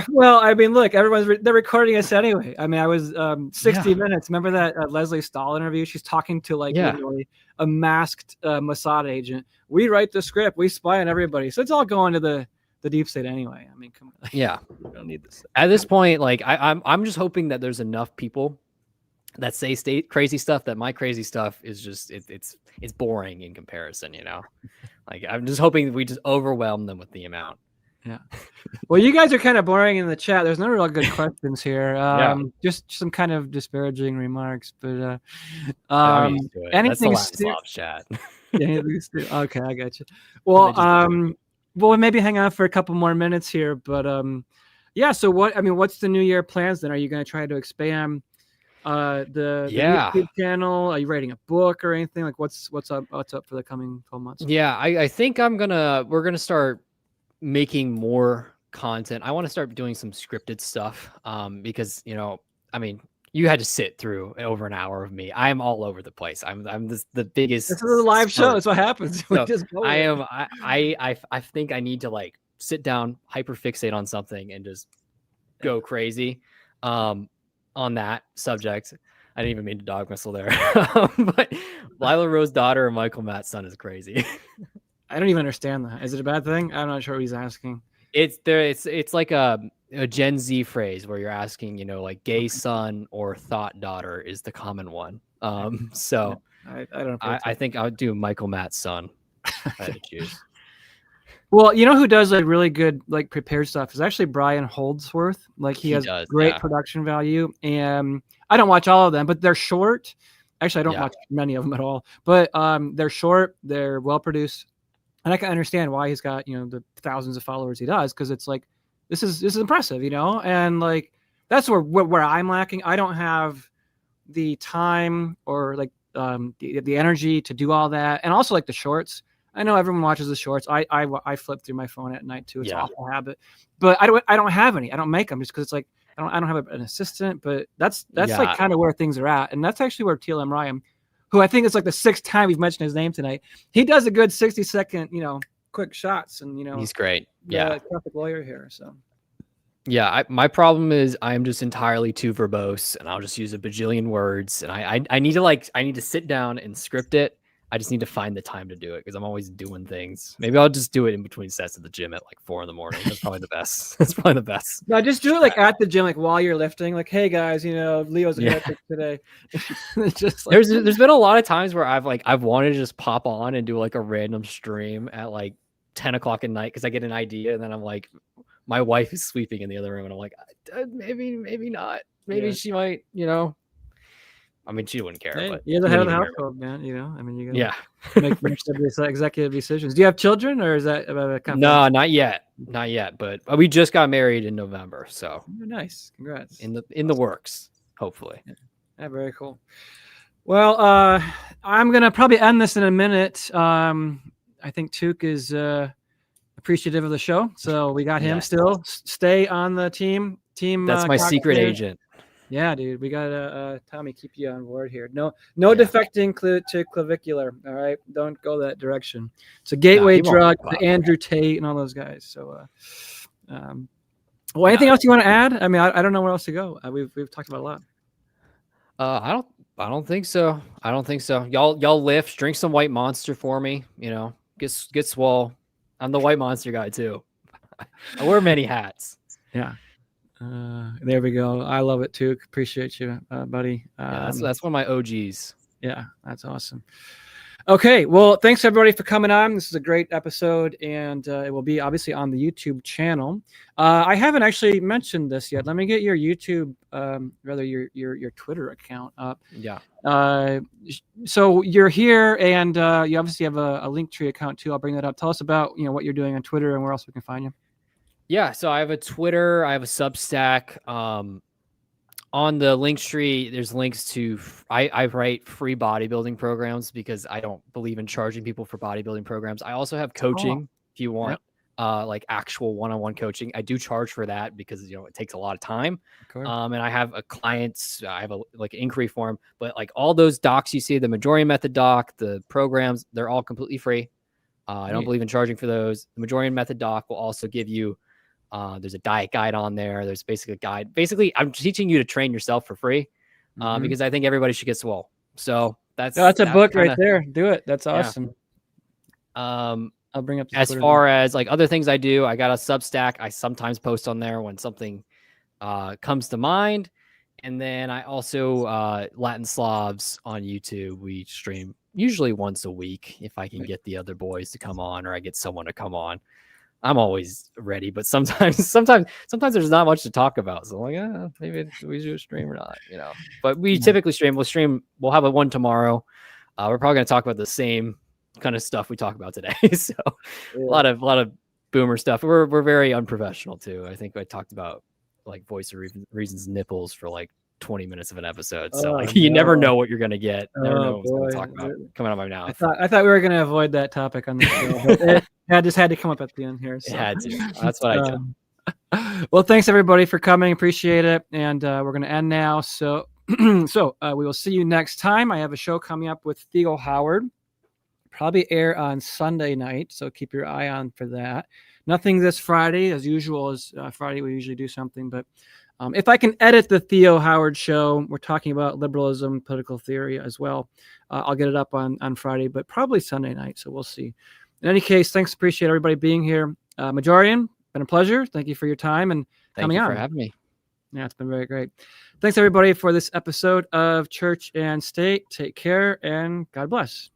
well, I mean, look, they're recording us anyway. I mean, I was 60 Minutes. Remember that Leslie Stahl interview? She's talking to literally a masked Mossad agent. We write the script. We spy on everybody. So it's all going to the deep state anyway. I mean, come on. Yeah, we don't need this. At this point, like I'm just hoping that there's enough people that say crazy stuff that my crazy stuff is just it's boring in comparison. Like I'm just hoping that we just overwhelm them with the amount. Yeah. Well, you guys are kind of boring in the chat. There's no real good questions here. Just some kind of disparaging remarks, but anything. That's the last chat. Okay, I got you. Well, maybe hang on for a couple more minutes here, but so what's the New Year plans then? Are you going to try to expand the YouTube channel? Are you writing a book or anything? Like what's up for the coming 12 months? Yeah, I think we're gonna start making more content. I want to start doing some scripted stuff because you had to sit through over an hour of me. I'm all over the place. I'm the biggest. This is a live show. That's what happens. So I think I need to like sit down, hyperfixate on something, and just go crazy on that subject. I didn't even mean to dog whistle there, but Lila Rose daughter and Michael Matt's son is crazy. I don't even understand that. Is it a bad thing? I'm not sure what he's asking. It's like a Gen Z phrase where you're asking, like gay son or thought daughter is the common one. So I don't know. I think I would do Michael Matt's son. I had to choose. Well, who does like really good like prepared stuff is actually Brian Holdsworth. Like he has great production value, and I don't watch all of them, but they're short. Actually, I don't watch many of them at all. But they're short. They're well produced. And I can understand why he's got, the thousands of followers he does, because it's like, this is impressive, and like, that's where I'm lacking. I don't have the time or like the energy to do all that. And also like the shorts. I know everyone watches the shorts. I flip through my phone at night too. It's an awful habit, but I don't have any. I don't make them just because it's like, I don't have an assistant, but that's like kind of where things are at. And that's actually where TLM Ryan, who I think is like the 6th time we've mentioned his name tonight. He does a good 60-second, quick shots, and he's great. Traffic lawyer here. So my problem is I'm just entirely too verbose, and I'll just use a bajillion words, and I need to sit down and script it. I just need to find the time to do it because I'm always doing things. Maybe I'll just do it in between sets at the gym at like 4 a.m. That's probably the best. That's probably the best. No, just do it like at the gym, like while you're lifting. Like, hey guys, Leo's a hectic today. It's just like, there's been a lot of times where I've wanted to just pop on and do like a random stream at like 10 o'clock at night because I get an idea, and then I'm like, my wife is sleeping in the other room, and I'm like, maybe not. Maybe she might, I mean, she wouldn't care. But you're the head of the household, man. I mean, you gotta make executive decisions. Do you have children, or is that no, not yet, But we just got married in November, so nice. Congrats. In the works, hopefully. Yeah, very cool. Well, I'm gonna probably end this in a minute. I think Took is appreciative of the show, so we got him still. Stay on the team. That's my secret agent. Yeah, dude, we gotta Tommy, keep you on board here. No defecting to clavicular. All right, don't go that direction. It's a gateway drug to Andrew Tate and all those guys. So, anything else you want to add? I mean, I don't know where else to go. We've talked about a lot. I don't I don't think so. I don't think so. Y'all lift, drink some white monster for me. You know, get swole. I'm the white monster guy too. I wear many hats. Yeah. There we go. I love it too. Appreciate you, buddy. Yeah, that's one of my OGs. Yeah, that's awesome. Okay, well, thanks everybody for coming on. This is a great episode, and it will be obviously on the YouTube channel. I haven't actually mentioned this yet. Let me get your YouTube, rather your Twitter account up. Yeah. So you're here, and you obviously have a Linktree account too. I'll bring that up. Tell us about what you're doing on Twitter and where else we can find you. Yeah, so I have a Twitter, I have a Substack. On the Linktree, there's links to I write free bodybuilding programs because I don't believe in charging people for bodybuilding programs. I also have coaching if you want like actual one-on-one coaching. I do charge for that because it takes a lot of time. And I have a client's I have like an inquiry form, but like all those docs you see, the Majorian method doc, the programs, they're all completely free. I don't believe in charging for those. The Majorian method doc will also give you there's a diet guide on there. There's basically a guide. Basically, I'm teaching you to train yourself for free because I think everybody should get swole. So that's a book right there. Do it. That's awesome. Yeah. I'll bring up as far as like other things I do. I got a Substack. I sometimes post on there when something comes to mind. And then I also Latin Slavs on YouTube. We stream usually once a week if I can get the other boys to come on or I get someone to come on. I'm always ready, but sometimes there's not much to talk about. So I'm like, maybe we should stream or not, But we typically stream. We'll have one tomorrow. We're probably going to talk about the same kind of stuff we talk about today. So a lot of boomer stuff. We're very unprofessional too. I think I talked about like Voice of Reason's nipples for like 20 minutes of an episode. So you never know what you're going to get. Never know what's going to talk about coming out of my mouth. I thought we were going to avoid that topic on the show. But just had to come up at the end here. So. It had to. That's what I do. Well, thanks everybody for coming. Appreciate it. And we're going to end now. So, we will see you next time. I have a show coming up with Theo Howard. Probably air on Sunday night. So keep your eye on for that. Nothing this Friday, as usual. As Friday, we usually do something. But if I can edit the Theo Howard show, we're talking about liberalism, political theory as well. I'll get it up on Friday, but probably Sunday night. So we'll see. In any case, thanks. Appreciate everybody being here. Majorian, been a pleasure. Thank you for your time and coming on. Thank you for having me. Yeah, it's been very great. Thanks everybody for this episode of Church and State. Take care and God bless.